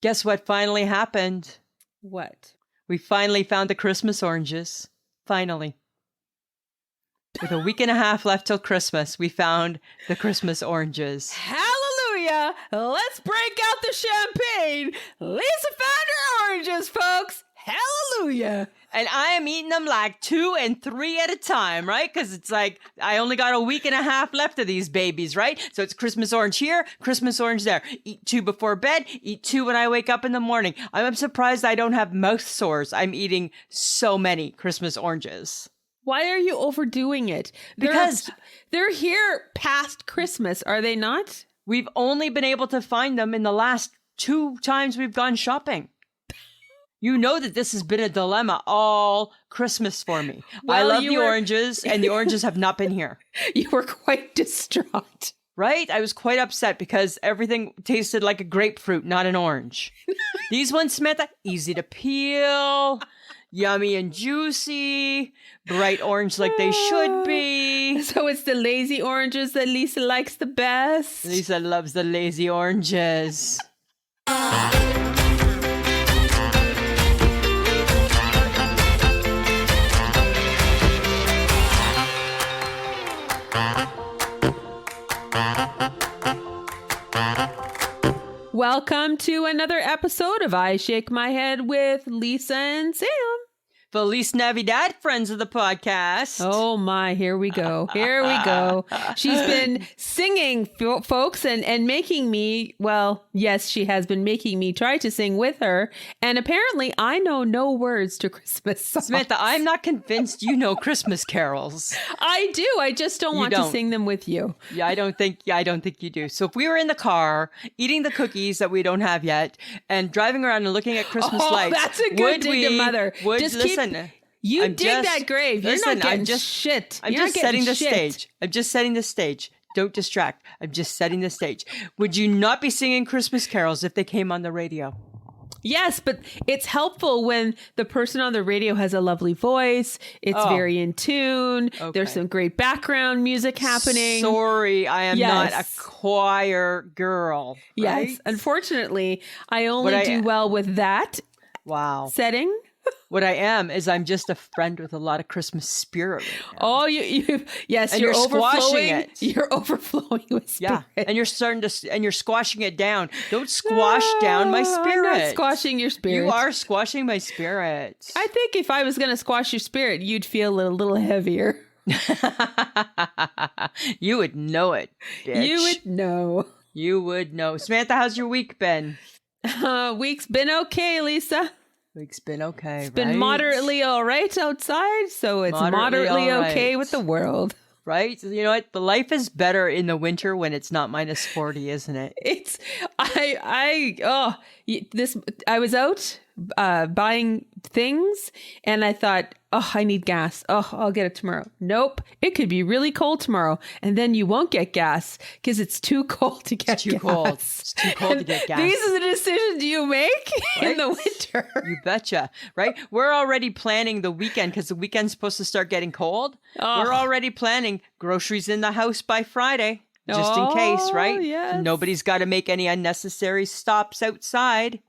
Guess what finally happened? What? We finally found the Christmas oranges. Finally. With a week and a half left till Christmas, we found the Christmas oranges. Hallelujah! Let's break out the champagne. Lisa found her oranges, folks. Hallelujah! And I am eating them like 2 and 3 at a time, right? Because it's like I only got a week and a half left of these babies, right? So it's Christmas orange here, Christmas orange there. Eat 2 before bed, eat 2 when I wake up in the morning. I'm surprised I don't have mouth sores. I'm eating so many Christmas oranges. Why are you overdoing it? Because they're here past Christmas, are they not? We've only been able to find them in the last 2 times we've gone shopping. You know that this has been a dilemma all Christmas for me. I love the oranges, and the oranges have not been here. You were quite distraught. Right? I was quite upset because everything tasted like a grapefruit, not an orange. These ones, Samantha, easy to peel, yummy and juicy, bright orange like they should be. So it's the lazy oranges that Lisa likes the best. Lisa loves the lazy oranges. Welcome to another episode of I Shake My Head with Lisa and Sam. Feliz Navidad, friends of the podcast. Oh my, here we go. Here we go. She's been singing, folks, and making me, well, yes, she has been making me try to sing with her. And apparently I know no words to Christmas songs. Samantha, I'm not convinced you know Christmas carols. I do. I just don't want to sing them with you. Yeah, I don't think you do. So if we were in the car eating the cookies that we don't have yet and driving around and looking at Christmas lights, that's a good dig, mother. You dig that grave. You're not getting shit. I'm just setting the stage. I'm just setting the stage. Don't distract. I'm just setting the stage. Would you not be singing Christmas carols if they came on the radio? Yes, but it's helpful when the person on the radio has a lovely voice. It's very in tune. Okay. There's some great background music happening. Sorry, I am not a choir girl. Right? Yes, unfortunately, I only do well with that setting. What I am is I'm just a friend with a lot of Christmas spirit right now. Oh, yes, and you're squashing it. You're overflowing with spirit. Yeah, and you're squashing it down. Don't squash down my spirit. I'm not squashing your spirit. You are squashing my spirit. I think if I was going to squash your spirit, you'd feel a little heavier. You would know it, bitch. You would know. You would know. Samantha, how's your week been? Week's been okay, Lisa. Week's been okay, It's been moderately all right outside, so it's moderately okay with the world. Right? You know what? The life is better in the winter when it's not minus 40, isn't it? I was out buying things and I thought, I need gas. I'll get it tomorrow. Nope. It could be really cold tomorrow. And then you won't get gas because it's too cold to get gas. It's too cold to get gas. These are the decisions you make in the winter. You betcha. Right? We're already planning the weekend because the weekend's supposed to start getting cold. We're already planning groceries in the house by Friday. Just in case, right? Yes. Nobody's got to make any unnecessary stops outside.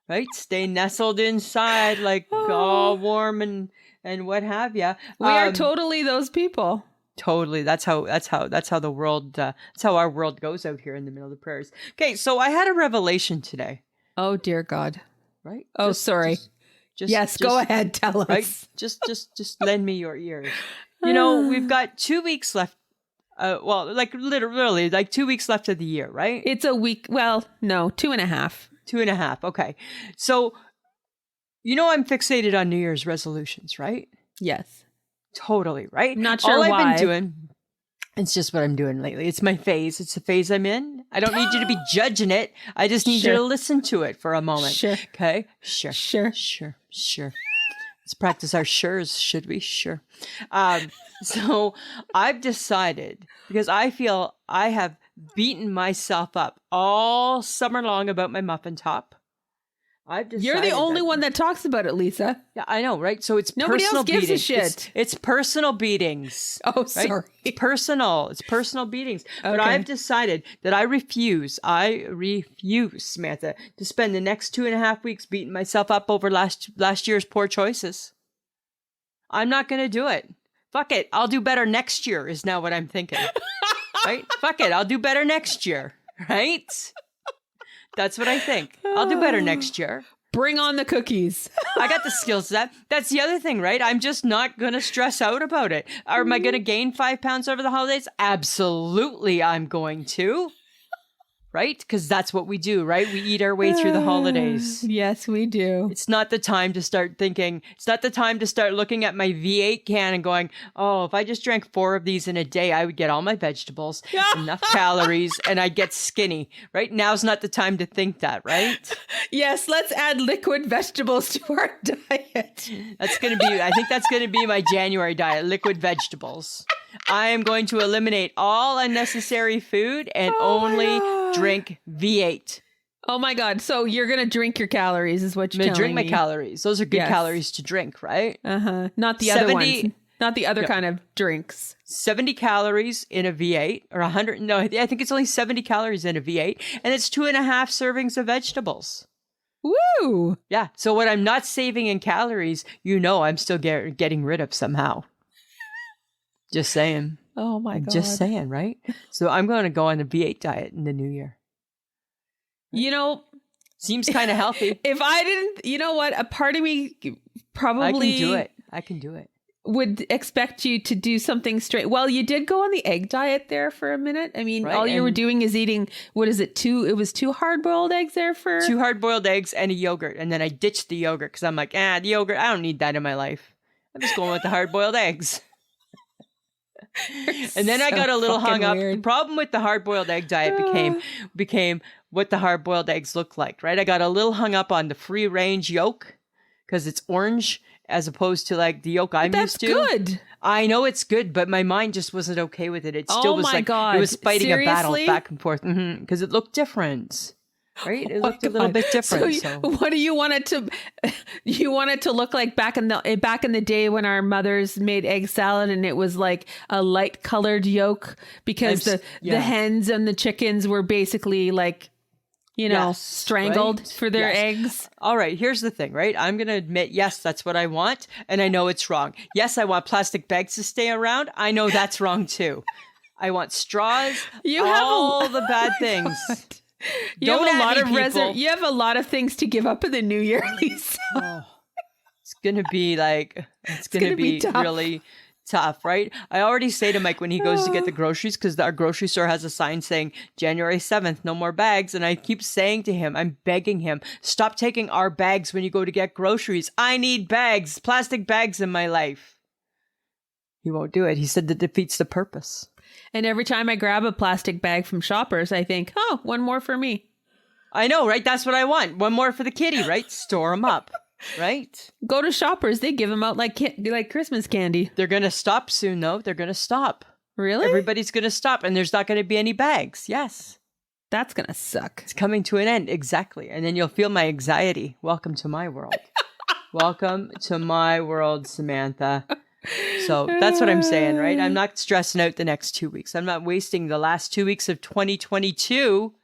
Right? Stay nestled inside like all warm and what have you. We are totally those people. Totally. That's how the world, that's how our world goes out here in the middle of the prairies. Okay. So I had a revelation today. Oh, dear God. Right? Sorry. Go ahead. Tell us. Right? Just lend me your ears. You know, we've got 2 weeks left. Literally like 2 weeks left of the year, right? It's a week. Well, no, 2.5. 2.5. Okay. So, you know, I'm fixated on New Year's resolutions, right? Yes. Totally. Right. Not sure All why. I've been doing. It's just what I'm doing lately. It's my phase. It's the phase I'm in. I don't need you to be judging it. I just need you to listen to it for a moment. Sure. Okay. Sure. Sure. Let's practice our sures, should we? Sure. So I've decided, because I feel I have beaten myself up all summer long about my muffin top. I've decided You're the only one that talks about it, Lisa. Yeah, I know, right? So it's Nobody personal else gives a beatings. shit. It's personal beatings. Oh, right? sorry. It's personal. It's personal beatings. But Okay. I've decided that I refuse, Samantha, to spend the next 2.5 weeks beating myself up over last year's poor choices. I'm not going to do it. Fuck it. I'll do better next year is now what I'm thinking. Right? Fuck it. I'll do better next year. Right? That's what I think. I'll do better next year. Bring on the cookies. I got the skill set. That's the other thing, right? I'm just not going to stress out about it. Am I going to gain 5 pounds over the holidays? Absolutely, I'm going to. Right? Because that's what we do, right? We eat our way through the holidays. Yes, we do. It's not the time to start thinking. It's not the time to start looking at my V8 can and going, oh, if I just drank 4 of these in a day, I would get all my vegetables, enough calories, and I'd get skinny. Right? Now's not the time to think that, right? Yes, let's add liquid vegetables to our diet. I think that's going to be my January diet, liquid vegetables. I am going to eliminate all unnecessary food and only drink V8. Oh my God. So you're going to drink your calories is what you're telling drink my me. calories. Those are good calories to drink, right? Uh-huh. Not the other ones. Not the other kind of drinks. 70 calories in a V8 or 100. No, I think it's only 70 calories in a V8 and it's 2.5 servings of vegetables. Woo! Yeah. So what I'm not saving in calories, I'm still getting rid of somehow. Just saying. Oh my God. Just saying, right? So I'm going to go on the V8 diet in the new year. You know, seems kind of healthy. If I didn't, you know what? A part of me probably I can do it. Would expect you to do something straight. Well, you did go on the egg diet there for a minute. I mean, all you were doing is eating, what is it? It was 2 hard-boiled eggs there for? 2 hard-boiled eggs and a yogurt. And then I ditched the yogurt because I'm like, the yogurt, I don't need that in my life. I'm just going with the hard-boiled eggs. And then I got a little hung up. Weird. The problem with the hard-boiled egg diet became what the hard-boiled eggs look like, right? I got a little hung up on the free-range yolk because it's orange as opposed to like the yolk I'm used to. That's good. I know it's good, but my mind just wasn't okay with it. It still was like God. It was fighting a battle Seriously? back and forth because it looked different. Right? It looked a little bit different. So what do you want it to? You want it to look like back in the day when our mothers made egg salad and it was like a light colored yolk because the hens and the chickens were basically like, strangled for their eggs. All right. Here's the thing, right? I'm going to admit, yes, that's what I want, and I know it's wrong. Yes, I want plastic bags to stay around. I know that's wrong too. I want straws. You have all the bad things. God. You have a lot of things to give up in the new year, Lisa. It's gonna be really tough, right? I already say to Mike when he goes to get the groceries, because our grocery store has a sign saying January 7th, no more bags. And I keep saying to him, I'm begging him, stop taking our bags when you go to get groceries. I need bags, plastic bags in my life. He won't do it. He said that defeats the purpose. And every time I grab a plastic bag from Shoppers, I think, one more for me. I know, right? That's what I want. One more for the kitty, right? Store them up, right? Go to Shoppers. They give them out like Christmas candy. They're going to stop soon, though. They're going to stop. Really? Everybody's going to stop, and there's not going to be any bags. Yes. That's going to suck. It's coming to an end. Exactly. And then you'll feel my anxiety. Welcome to my world. Welcome to my world, Samantha. So that's what I'm saying, right? I'm not stressing out the next 2 weeks. I'm not wasting the last 2 weeks of 2022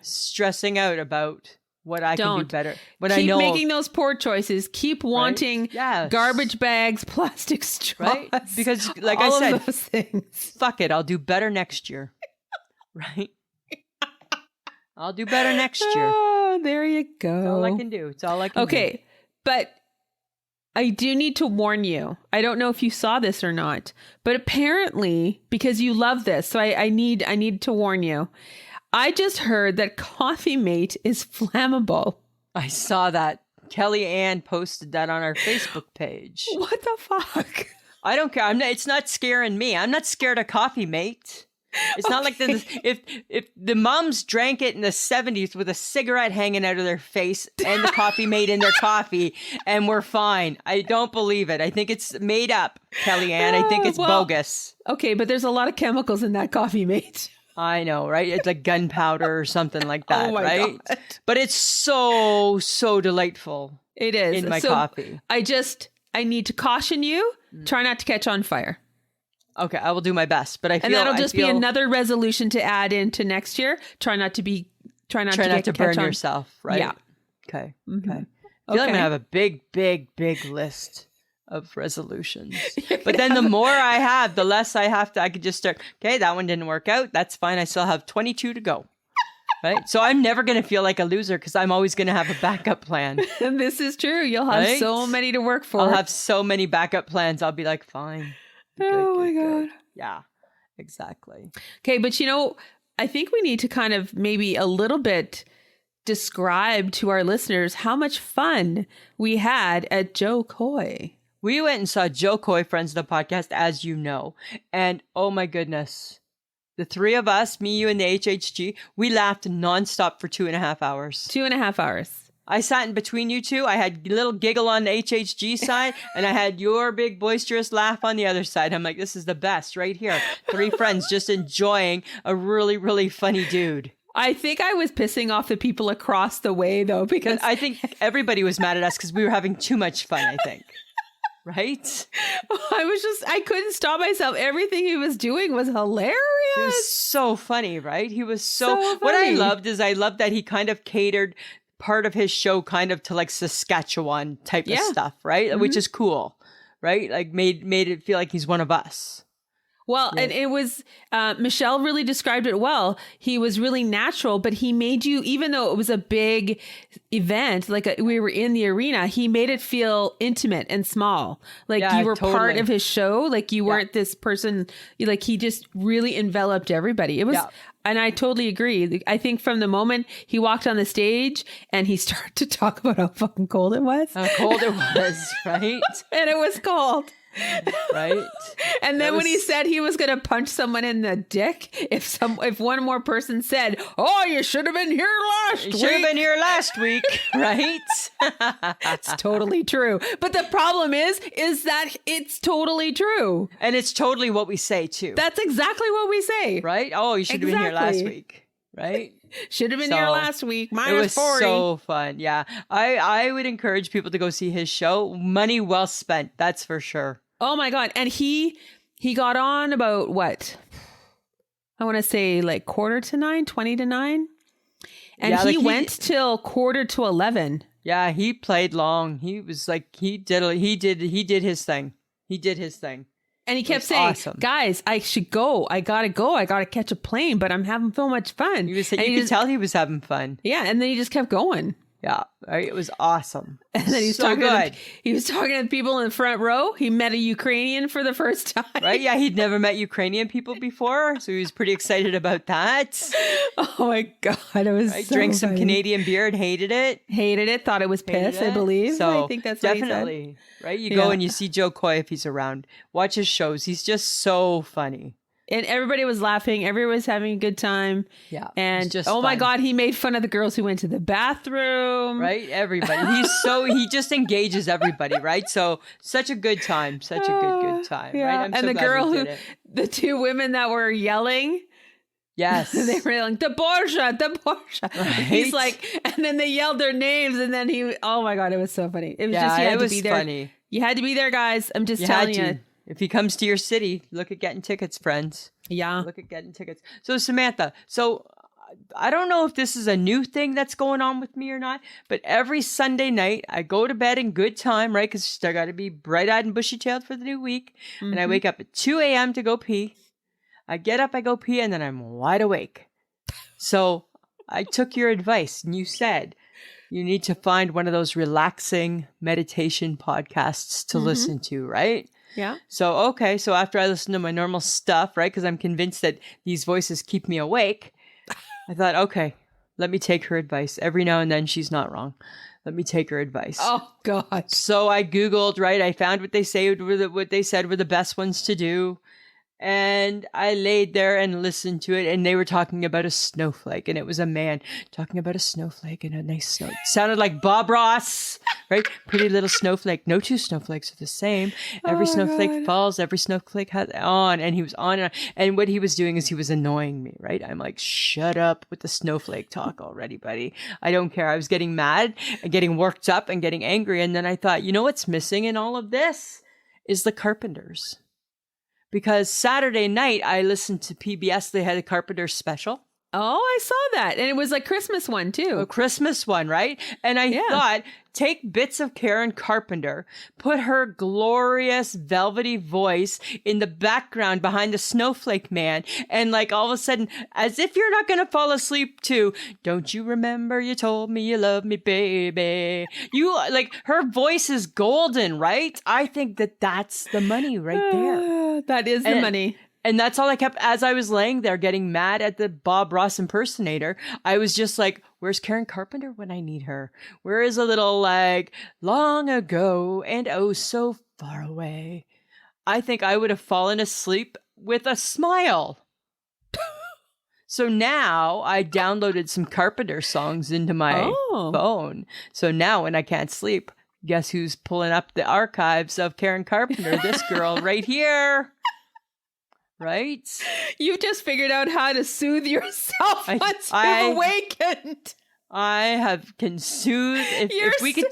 stressing out about what I can do better. Keep making those poor choices. Keep wanting garbage bags, plastic straws. Right? Because like all I said, of those things. Fuck it. I'll do better next year. Right? I'll do better next year. Oh, there you go. That's all I can do. It's all I can do. Okay, but I do need to warn you. I don't know if you saw this or not, but apparently, because you love this, so I need to warn you. I just heard that Coffee Mate is flammable. I saw that. Kelly Ann posted that on our Facebook page. What the fuck? I don't care. It's not scaring me. I'm not scared of Coffee Mate. It's not like if the moms drank it in the 70s with a cigarette hanging out of their face and the Coffee Mate in their coffee and we're fine. I don't believe it. I think it's made up, Kellyanne. I think it's bogus. Okay, but there's a lot of chemicals in that Coffee Mate. I know, right? It's like gunpowder or something like that, Oh my right? God. But it's so, so delightful It is. in my So coffee. I need to caution you, try not to catch on fire. Okay, I will do my best. But I feel And that'll I just feel, be another resolution to add into next year. Try not to try burn yourself, right? Yeah. Okay. Mhm. Okay. I feel like I'm Okay. gonna have a big, big, big list of resolutions. But then the more I have, the less I could just start, okay, that one didn't work out. That's fine. I still have 22 to go. Right? So I'm never going to feel like a loser because I'm always going to have a backup plan. And this is true. You'll have Right? so many to work for. I'll have so many backup plans. I'll be like, fine. Good, my God. good. Yeah, exactly. Okay, but I think we need to kind of maybe a little bit describe to our listeners how much fun we had at Joe Coy. We went and saw Joe Coy, Friends of the Podcast, as you know. And oh my goodness, the three of us, me, you, and the HHG, we laughed nonstop for 2.5 hours. 2.5 hours. I sat in between you two. I had a little giggle on the HHG side, and I had your big boisterous laugh on the other side. I'm like, this is the best right here. Three friends just enjoying a really, really funny dude. I think I was pissing off the people across the way, though, because I think everybody was mad at us because we were having too much fun, I think. Right? I couldn't stop myself. Everything he was doing was hilarious. It was so funny, right? He was So what I funny. loved is I loved that he kind of catered part of his show kind of to like Saskatchewan type of Yeah. stuff, right? Which is cool, right? Like made it feel like he's one of us. Well, and it was, Michelle really described it well. He was really natural, but he made you, even though it was a big event, we were in the arena, he made it feel intimate and small. Like Yeah, you were part totally. of his show. Like you weren't this person, like he just really enveloped everybody. It was, and I totally agree. I think from the moment he walked on the stage and he started to talk about how fucking cold it was. How cold it was, right? And it was cold. Right? And then when he said he was going to punch someone in the dick, if one more person said, "Oh, you should have been here last You week," should have been here last week, right? that's totally true. But the problem is that it's totally true. And it's totally what we say too. That's exactly what we say. Right? Oh, you should have been here last Exactly. week, right? Should have been So, here last week. It Minus was 40. so fun. Yeah. I would encourage people to go see his show. Money well spent, that's for sure. Oh my God. And he got on about what? I want to say like 8:45, 20 to 9. And Yeah, he like went till 10:45. Yeah, he played long. He was like he did his thing. He did his thing. And he kept was saying, awesome. "Guys, I should go. I gotta go. I gotta catch a plane, but I'm having so much fun." You And could tell he was having fun. Yeah, and then he just kept going. Yeah, right? It was awesome. And then he was so talking good. he was talking to the people in the front row. He met a Ukrainian for the first time. Right? Yeah, he'd never met Ukrainian people before, so he was pretty excited about that. Oh my God, it was Right? so Drank some funny. Canadian beer and hated it. Hated it. Thought it was piss. Hated I it. believe. So I think that's what he said. definitely right. You go Yeah. and you see Joe Coy if he's around. Watch his shows. He's just so funny. And everybody was laughing. Everybody was having a good time. Yeah, And it's just oh my fun. God, he made fun of the girls who went to the bathroom. Right? Everybody. He just engages everybody, right? So such a good time. Such a good time. Yeah. Right? I'm and so the glad girl we who, did it. the two women that were yelling, Yes. they were yelling, the Porsche. Right? He's like, and then they yelled their names, and then oh my God, it was so funny. It was Yeah, just, you had it to was be there. funny. You had to be there, guys. I'm just You telling had you. to. If he comes to your city, look at getting tickets, friends. Yeah. Look at getting tickets. So Samantha, I don't know if this is a new thing that's going on with me or not, but every Sunday night I go to bed in good time, right? Because I got to be bright-eyed and bushy-tailed for the new week. And I wake up at 2 a.m. to go pee. I get up, I go pee, and then I'm wide awake. So I took your advice and you said you need to find one of those relaxing meditation podcasts to listen to, right? Yeah. So, okay. So after I listen to my normal stuff, right? Because I'm convinced that these voices keep me awake. I thought, okay, let me take her advice. Every now and then she's not wrong. Let me take her advice. Oh God. So I Googled, right? I found what they said were the best ones to do. And I laid there and listened to it, and they were talking about a snowflake, and it was a man talking about a snowflake and a nice snow. It sounded like Bob Ross, right? Pretty little snowflake. No two snowflakes are the same. Every snowflake falls, every snowflake has on, and he was on and on. And what he was doing is he was annoying me, right? I'm like, shut up with the snowflake talk already, buddy. I don't care. I was getting mad and getting worked up and getting angry. And then I thought, you know what's missing in all of this is the Carpenters. Because Saturday night, I listened to PBS. They had a Carpenter special. Oh, I saw that. And it was a Christmas one, too. A Christmas one, right? And I thought, take bits of Karen Carpenter, put her glorious velvety voice in the background behind the snowflake man. And like all of a sudden, as if you're not going to fall asleep to, don't you remember you told me you love me, baby? You like her voice is golden, right? I think that that's the money right there. That is the money. And that's all I kept, as I was laying there getting mad at the Bob Ross impersonator, I was just like, where's Karen Carpenter when I need her? Where is a little like, long ago and oh so far away? I think I would have fallen asleep with a smile. So now I downloaded some Carpenter songs into my phone. So now when I can't sleep, guess who's pulling up the archives of Karen Carpenter? This girl right here. Right? You've just figured out how to soothe yourself once you've awakened. I can soothe. If we could.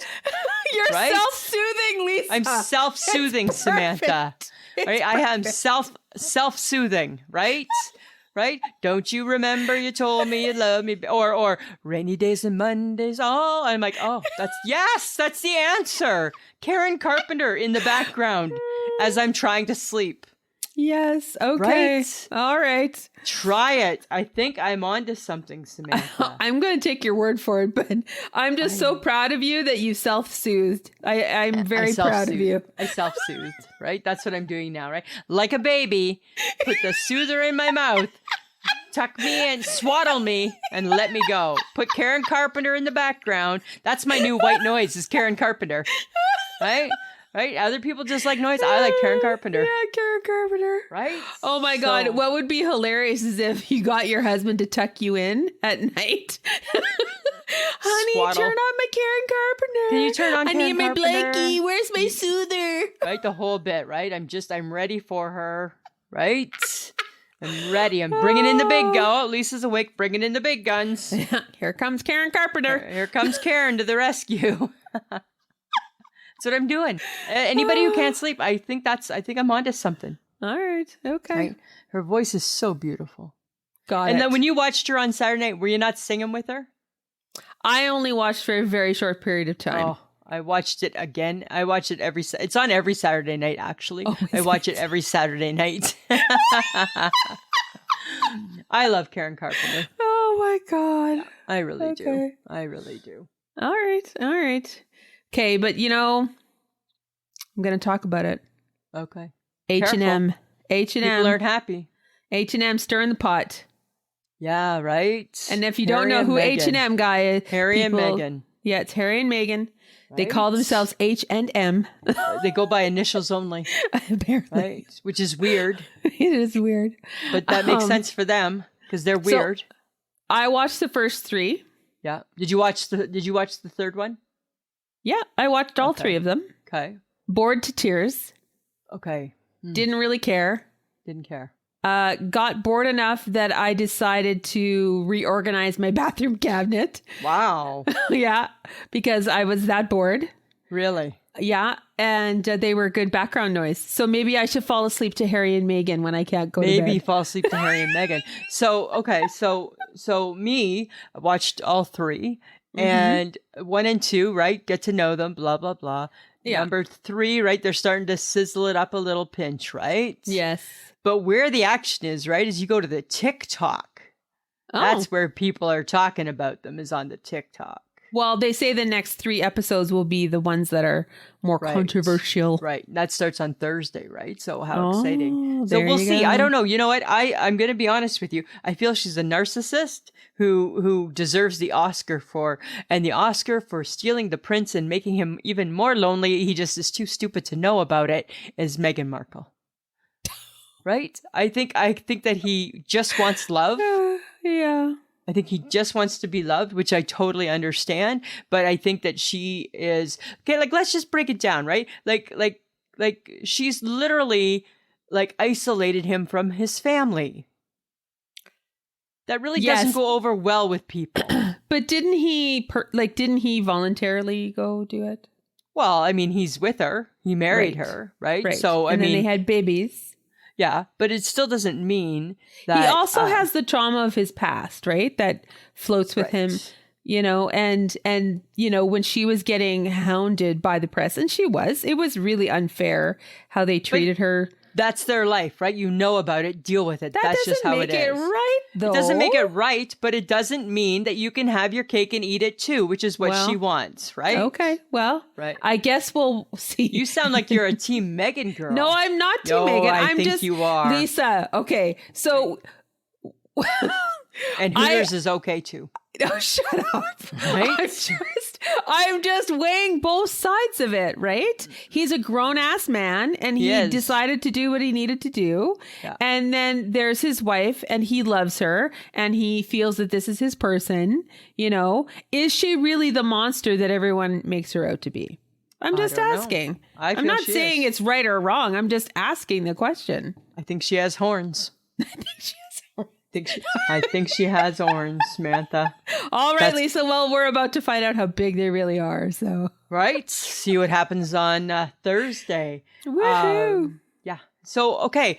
You're right? self-soothing, Lisa. I'm self-soothing, Samantha. Right? I am self-soothing, right? Right? Don't you remember you told me you love me? Or rainy days and Mondays. Oh, I'm like, that's the answer. Karen Carpenter in the background as I'm trying to sleep. Yes. Okay. Right? All right. Try it. I think I'm onto something, Samantha. I'm going to take your word for it, but I'm just so proud of you that you self-soothed. I'm very proud of you. I self-soothed, right? That's what I'm doing now, right? Like a baby, put the soother in my mouth, tuck me in, swaddle me, and let me go. Put Karen Carpenter in the background. That's my new white noise is Karen Carpenter, right? Right? Other people just like noise. I like Karen Carpenter. Yeah, Karen Carpenter. Right? Oh my God. What would be hilarious is if you got your husband to tuck you in at night. Honey, Swaddle. turn on my Karen Carpenter. Can you turn on I Karen need my Carpenter? blankie. Where's my soother? Right? The whole bit, right? I'm ready for her. Right? I'm ready. I'm bringing in the big go. Lisa's awake, bringing in the big guns. Here comes Karen Carpenter. Here comes Karen to the rescue. That's what I'm doing. Anybody who can't sleep, I think I'm onto something. All right. Okay. Right? Her voice is so beautiful. Got it. And then when you watched her on Saturday night, were you not singing with her? I only watched for a very short period of time. Oh, I watched it again. I watch it it's on every Saturday night, actually. I watch it every Saturday night. I love Karen Carpenter. Oh my God. I really do. I really do. All right. Okay, but I'm going to talk about it. Okay. H&M. People aren't happy. H&M stirring the pot. Yeah, right. And if you don't know who H&M guy is, Harry and Meghan. Yeah, it's Harry and Meghan. Right? They call themselves H&M. They go by initials only. Apparently. Right? Which is weird. It is weird. But that makes sense for them because they're weird. So, I watched the first 3. Yeah. Did you watch the third one? Yeah, I watched all 3 of them. Okay. Bored to tears. Okay. Didn't really care. Didn't care. Got bored enough that I decided to reorganize my bathroom cabinet. Wow. Yeah, because I was that bored. Really? Yeah, and they were good background noise. So maybe I should fall asleep to Harry and Meghan when I can't go to bed. Maybe fall asleep to Harry and Meghan. So, okay. So me, I watched all 3. And 1 and 2, right? Get to know them, blah, blah, blah. Yeah. Number 3, right? They're starting to sizzle it up a little pinch, right? Yes. But where the action is, right, is you go to the TikTok. Oh. That's where people are talking about them, is on the TikTok. Well, they say the next 3 episodes will be the ones that are more controversial. Right. That starts on Thursday, right? So how exciting. So there we'll you see. go. I don't know. You know what? I'm going to be honest with you. I feel she's a narcissist who deserves the Oscar for stealing the prince and making him even more lonely. He just is too stupid to know about it, is Meghan Markle. right? I think that he just wants love. Yeah. I think he just wants to be loved, which I totally understand. But I think that she is okay. Like, let's just break it down, right? Like she's literally like isolated him from his family. That really doesn't go over well with people. But didn't he voluntarily go do it? Well, I mean, he's with her. He married her, right? Right. So, and I then mean, they had babies. yeah, but it still doesn't mean that... He also has the trauma of his past, right? That floats with him, you know, and, you know, when she was getting hounded by the press, and it was really unfair how they treated her. That's their life, right? You know about it. Deal with it. That's just how it is. That doesn't make it right, though. It doesn't make it right, but it doesn't mean that you can have your cake and eat it too, which is what she wants, right? Okay, well, right. I guess we'll see. You sound like you're a Team Megan girl. No, I'm not Team Megan. I think you are. Lisa, okay, so... And Hooters is okay too. Oh, shut up. Right? I'm just weighing both sides of it, right? He's a grown-ass man, and he decided to do what he needed to do. Yeah. And then there's his wife, and he loves her, and he feels that this is his person, you know. Is she really the monster that everyone makes her out to be? I'm just asking. I'm not saying it's right or wrong. I'm just asking the question. I think she has horns. I think she has horns, Samantha. All right, Lisa. Well, we're about to find out how big they really are. So, right. See what happens on Thursday. Woohoo! Yeah. So, okay.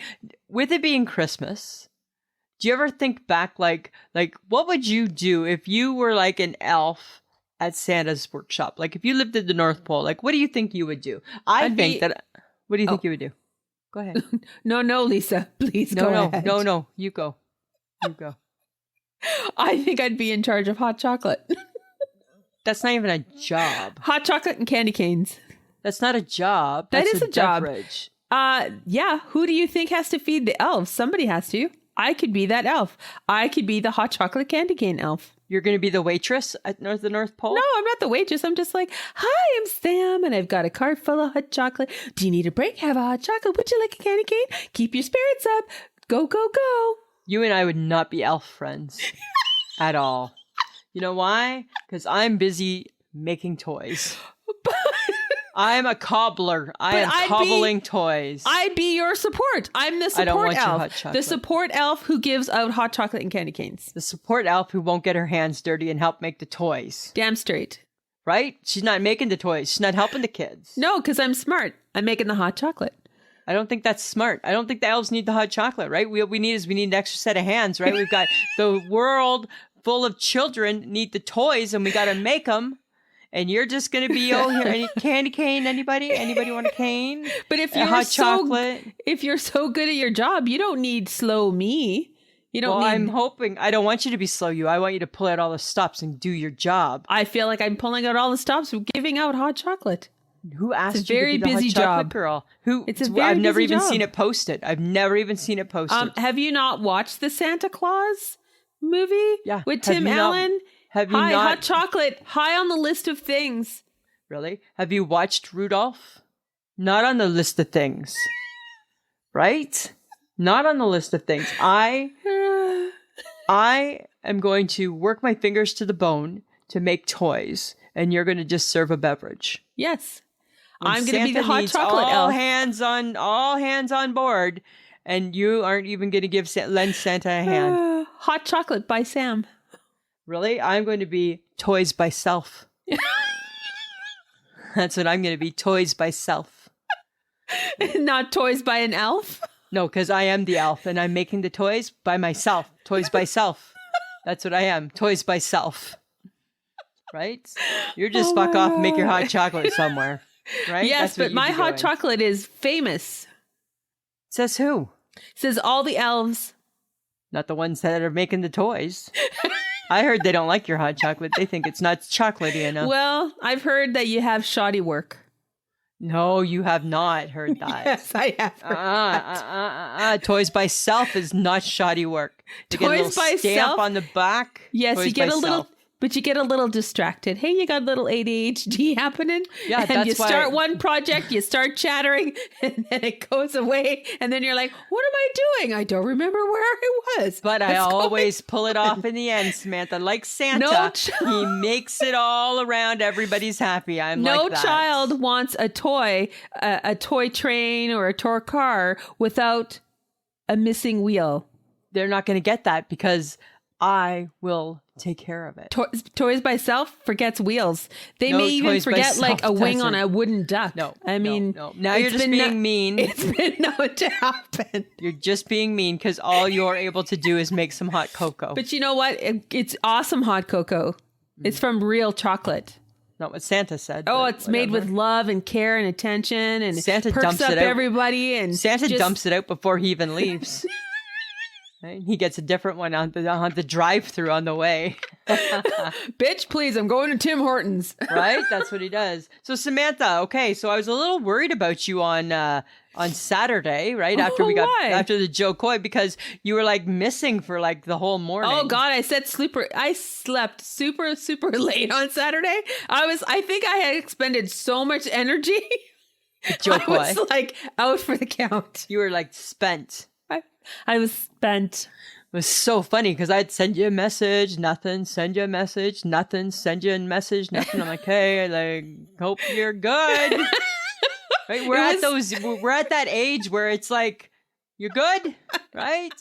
With it being Christmas, do you ever think back, like what would you do if you were like an elf at Santa's workshop? Like, if you lived at the North Pole, like, what do you think you would do? What do you think you would do? Go ahead. No, Lisa. Please go ahead. No. You go. You go. I think I'd be in charge of hot chocolate. That's not even a job. Hot chocolate and candy canes. That's not a job. That is a job. Beverage. Yeah. Who do you think has to feed the elves? Somebody has to. I could be that elf. I could be the hot chocolate candy cane elf. You're going to be the waitress at the North Pole? No, I'm not the waitress. I'm just like, hi, I'm Sam, and I've got a cart full of hot chocolate. Do you need a break? Have a hot chocolate. Would you like a candy cane? Keep your spirits up. Go, go, go. You and I would not be elf friends at all. You know why? Because I'm busy making toys. I'm a cobbler. I am cobbling toys. I'd be your support. I'm the support elf. I don't want your hot chocolate. The support elf who gives out hot chocolate and candy canes. The support elf who won't get her hands dirty and help make the toys. Damn straight. Right? She's not making the toys. She's not helping the kids. No, because I'm smart. I'm making the hot chocolate. I don't think that's smart. I don't think the elves need the hot chocolate, right? What we need an extra set of hands, right? We've got the world full of children need the toys, and we got to make them. And you're just going to be, here, any candy cane, anybody? Anybody want a cane? But if you're chocolate? If you're so good at your job, you don't need slow me. You don't I'm hoping, I don't want you to be slow you. I want you to pull out all the stops and do your job. I feel like I'm pulling out all the stops of giving out hot chocolate. Who asked you to be the hot chocolate girl? I've never even seen it posted. I've never even seen it posted. Have you not watched the Santa Claus movie? Yeah. With Tim Allen? Have you not? Hot chocolate, high on the list of things. Really? Have you watched Rudolph? Not on the list of things. Right? Not on the list of things. I am going to work my fingers to the bone to make toys, and you're going to just serve a beverage. Yes. When I'm going to be the hot chocolate elf. All hands on board, and you aren't even going to lend Santa a hand. Hot chocolate by Sam. Really? I'm going to be toys by self. That's what I'm going to be, toys by self. Not toys by an elf? No, because I am the elf, and I'm making the toys by myself. Toys by self. That's what I am, toys by self. Right? You're just fuck off and make your hot chocolate somewhere. Right? Yes, but my hot chocolate is famous. Says who? Says all the elves. Not the ones that are making the toys. I heard they don't like your hot chocolate. They think it's not chocolatey enough. Well, I've heard that you have shoddy work. No, you have not heard that. Yes, I have heard that. Toys by self is not shoddy work. You Toys get a little by stamp self on the back. Yes, Toys you get by a little. self. but you get a little distracted. Hey, you got a little ADHD happening. Yeah, and that's you why- start one project, you start chattering, and then it goes away. And then you're like, what am I doing? I don't remember where I was. But I What's going always pull it off in the end, Samantha. Like Santa, No he makes it all around. Everybody's happy. I'm No like that. child wants a toy train or a toy car without a missing wheel. They're not going to get that because I will take care of it. Toys by self forgets wheels. They No, may even Toys by forget like a Self wing on doesn't. a wooden duck. No, I mean, no. Now you're it's just been being mean. It's been known to happen. You're just being mean because all you're able to do is make some hot cocoa. But you know what? It's awesome hot cocoa. It's from real chocolate. Not what Santa said. Oh, but it's made with whatever. love and care and attention, and Santa perks dumps up it out. everybody. And Santa just- dumps it out before he even leaves. Right? He gets a different one on the drive-through on the way. Bitch, please, I'm going to Tim Hortons. Right? That's what he does. So Samantha, okay, so I was a little worried about you on Saturday, right? After we got Why? after the Joe Coy, because you were like missing for like the whole morning. Oh God, I slept super, super late on Saturday. I think I had expended so much energy. Joe I Coy. was like out for the count. You were like spent. I was spent. It was so funny because I'd send you a message, nothing, send you a message, nothing, send you a message, nothing. I'm like, hey, like, hope you're good. Right? We're at that age where it's like, you're good, right?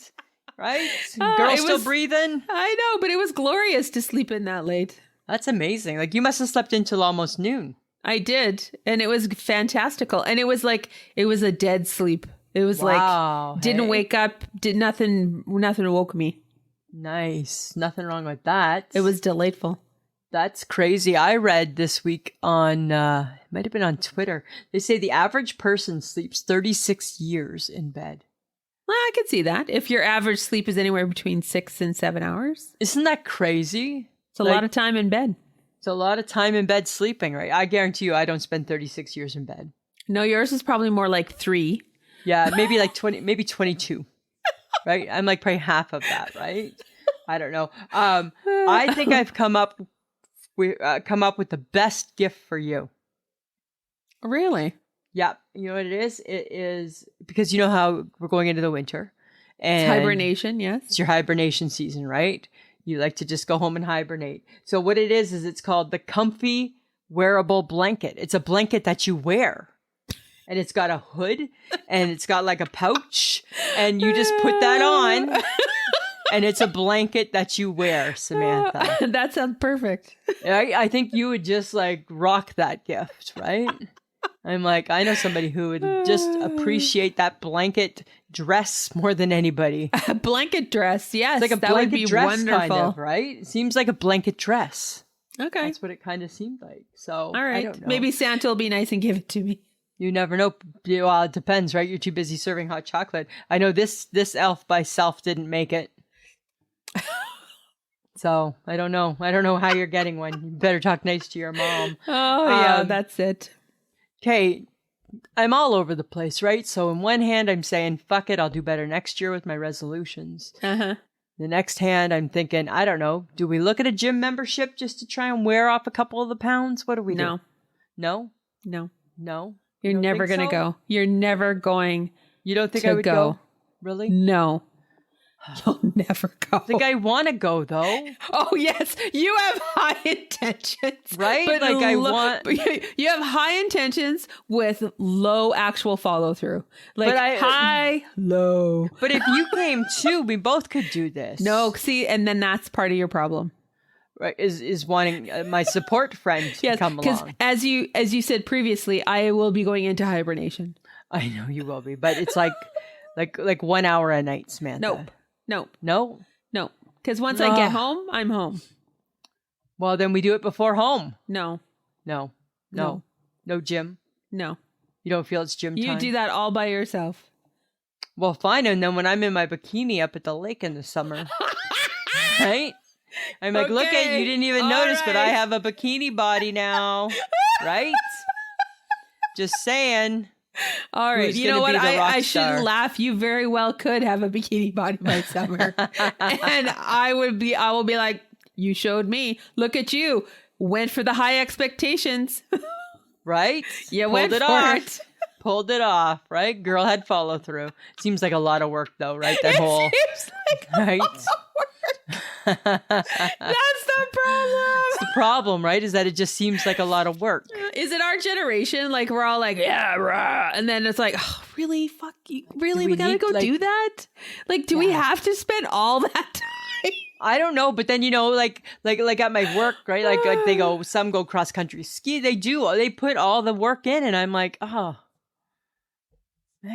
Right? Girl it still was- breathing. I know, but it was glorious to sleep in that late. That's amazing. Like you must have slept until almost noon. I did, and it was fantastical. And it was a dead sleep. It was Wow, like didn't hey? wake up, did nothing woke me. Nice. Nothing wrong with that. It was delightful. That's crazy. I read this week on, it might have been on Twitter. They say the average person sleeps 36 years in bed. Well, I could see that. If your average sleep is anywhere between 6 and 7 hours, Isn't that crazy? it's a lot of time in bed. It's a lot of time in bed sleeping, right? I guarantee you I don't spend 36 years in bed. No, yours is probably more like 3. Yeah, maybe like 20, maybe 22, right? I'm like probably half of that, right? I don't know. I think I've come up with the best gift for you. Really? Yeah, you know what it is? It is because you know how we're going into the winter, and It's hibernation, yes. it's your hibernation season, right? You like to just go home and hibernate. So what it is it's called the Comfy Wearable Blanket. It's a blanket that you wear. And it's got a hood and it's got like a pouch and you just put that on and it's a blanket that you wear, Samantha. That sounds perfect. I think you would just like rock that gift, right? I'm like, I know somebody who would just appreciate that blanket dress more than anybody. A blanket dress, yes. It's like a that would blanket be dress wonderful. kind of, right? It seems like a blanket dress. Okay. That's what it kind of seemed like. So, All I right. don't know. Maybe Santa will be nice and give it to me. You never know. Well, it depends, right? You're too busy serving hot chocolate. I know this elf by self didn't make it. So I don't know. I don't know how you're getting one. You better talk nice to your mom. Oh, yeah, Um, that's it. Okay, I'm all over the place, right? So in one hand, I'm saying, fuck it, I'll do better next year with my resolutions. Uh-huh. The next hand, I'm thinking, I don't know. Do we look at a gym membership just to try and wear off a couple of the pounds? What do we No, do? No? no. No? You're You don't never think going to so? go. You're never going You don't think to I would go. go? Really? No. You'll never go. I think I want to go though, Oh, yes. You have high intentions. right? Like I want. But you have high intentions with low actual follow through. Like But I- high, low. But if you came too, we both could do this. No, see, and then that's part of your problem. right? Is wanting my support friend to Yes, come because along. as you said previously, I will be going into hibernation. I know you will be, but it's like 1 hour a night, Samantha. Nope. No. No. Because once I get Ugh. home, I'm home. Well, then we do it before home. No. No. No. No gym. No. You don't feel it's gym You time. do that all by yourself. Well, fine. And then when I'm in my bikini up at the lake in the summer, right? I'm like, look at Okay. you didn't even All notice, but I right. have a bikini body now, right? Just saying. All right. Who's You know gonna what? be the rock I star? shouldn't laugh. You very well could have a bikini body by summer. And I will be like, You showed me. Look at you. Went for the high expectations. Right? You Pulled went it for off. it. Pulled it off, right? Girl had follow through. Seems like a lot of work though, right? That whole Seems like right. that's the problem. It's the problem, right? Is that it just seems like a lot of work. Is it our generation? Like we're all like, yeah, rah. And then it's like, oh, really? Fuck you. Really? Do We we gotta need, go like- do that? Like, do we have to spend all that time? I don't know, but then like at my work, right? Like they go, some go cross country ski. They put all the work in, and I'm like, oh,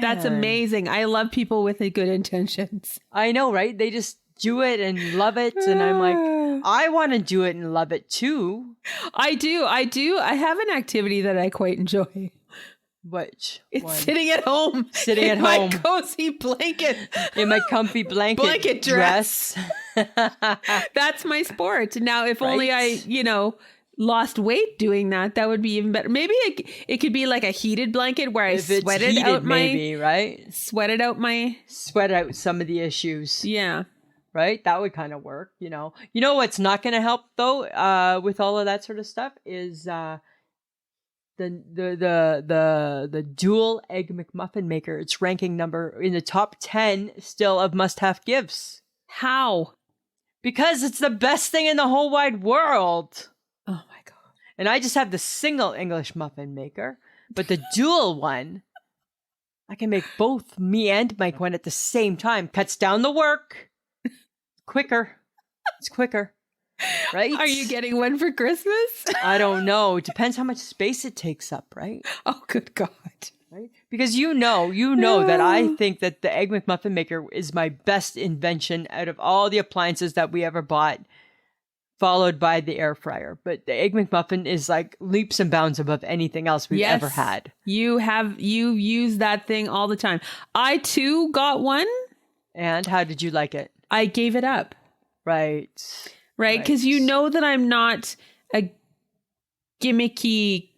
That's man. amazing. I love people with good intentions. I know, right? They just do it and love it, and I'm like, I want to do it and love it too. I do. I have an activity that I quite enjoy. Which It's one? sitting at home. Sitting in at my home. cozy blanket. In my comfy blanket dress. That's my sport. Now, if only I, Right. lost weight doing that, that would be even better. Maybe it could be like a heated blanket where I If it's sweated heated, out maybe, right? sweated out my, Sweat out some of the issues, yeah. right? That would kind of work, You know what's not going to help though, with all of that sort of stuff is the dual egg McMuffin maker. It's ranking number in the top 10 still of must-have gifts How? because it's the best thing in the whole wide world. Oh my God. And I just have the single English muffin maker, but the dual one, I can make both me and Mike one at the same time. Cuts down the work. Quicker. It's quicker. Right? Are you getting one for Christmas? I don't know. It depends how much space it takes up, right? Oh, good God. Right? Because you know that I think that the Egg McMuffin maker is my best invention out of all the appliances that we ever bought, followed by the air fryer. But the Egg McMuffin is like leaps and bounds above anything else we've ever had. You use that thing all the time. I too got one. And how did you like it? I gave it up. Right. Right? Because you know that I'm not a gimmicky.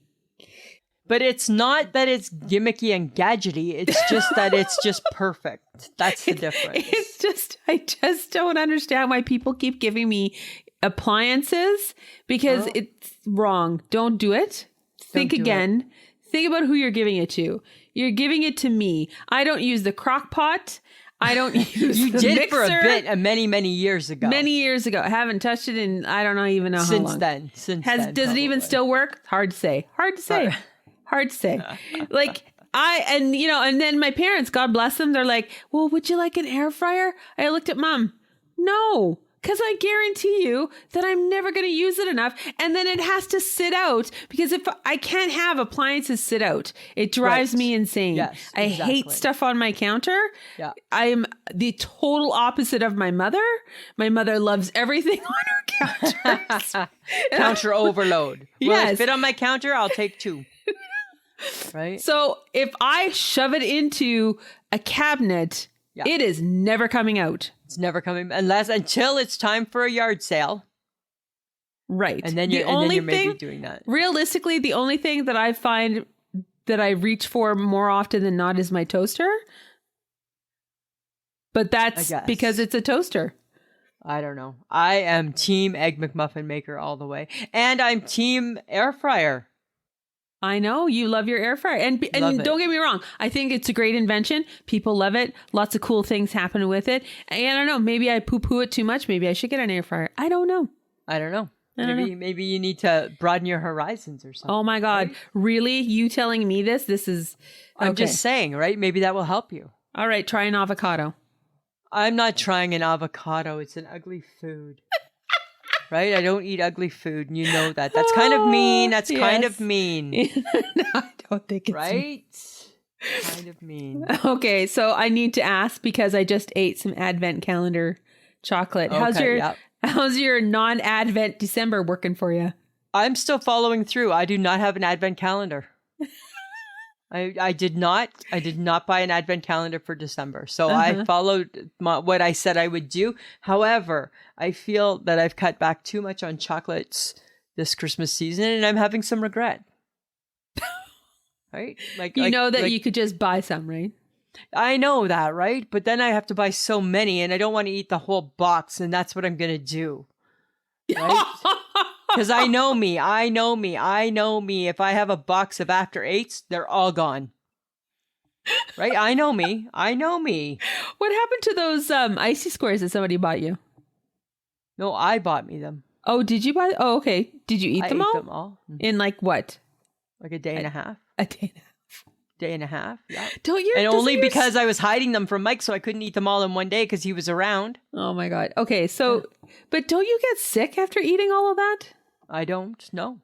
But it's not that it's gimmicky and gadgety. It's just that it's just perfect. That's the difference. It's just, I just don't understand why people keep giving me appliances because it's wrong. Don't do it. Think do again. Think about who you're giving it to. You're giving it to me. I don't use the crock pot. I don't use You the did mixer. for a bit, many, many years ago. Many years ago. I haven't touched it in, I don't even know how Since long. then. Does it even still work? Hard to say. Hard to say. Like and then my parents, God bless them, they're like, well, would you like an air fryer? I looked at Mom. No, because I guarantee you that I'm never going to use it enough. And then it has to sit out because if I can't have appliances sit out, it drives Right. me insane. Yes, I hate exactly. stuff on my counter. Yeah. I am the total opposite of my mother. My mother loves everything on her counters. Counter overload. Will Yes. it fit on my counter? I'll take 2. Right? So if I shove it into a cabinet, Yeah. it is never coming out. It's never coming until it's time for a yard sale. Right. And then you're maybe doing that. Realistically, the only thing that I find that I reach for more often than not is my toaster. But that's I guess. because it's a toaster. I don't know. I am team Egg McMuffin maker all the way. And I'm team air fryer. I know you love your air fryer. And Love it. don't get me wrong. I think it's a great invention. People love it. Lots of cool things happen with it. And I don't know. Maybe I poo-poo it too much. Maybe I should get an air fryer. I don't know. I don't know. I don't Maybe you need to broaden your horizons or something. Oh my God. Really? You telling me this? This is... I'm okay. just saying, right? Maybe that will help you. All right. Try an avocado. I'm not trying an avocado. It's an ugly food. Right? I don't eat ugly food, and you know that. That's kind of mean. That's kind Yes. of mean. No, I don't think it's... Right? Kind of mean. Okay. So I need to ask because I just ate some advent calendar chocolate. Okay, yep. How's your non-advent December working for you? I'm still following through. I do not have an advent calendar. I did not buy an advent calendar for December. So I followed what I said I would do. However, I feel that I've cut back too much on chocolates this Christmas season and I'm having some regret. Right? You know that you could just buy some, right? I know that, right? But then I have to buy so many and I don't want to eat the whole box and that's what I'm going to do. right? Because I know me. If I have a box of after eights, they're all gone. Right? I know me. What happened to those icy squares that somebody bought you? No, I bought me them. Oh, did you buy? Oh, okay. Did you eat I them ate all? them all. In like what? Like a day and a half. A day and a half. Yeah. Don't you? And doesn't only your because I was hiding them from Mike, so I couldn't eat them all in one day because he was around. Oh my God. Okay, so, but don't you get sick after eating all of that? I don't. No.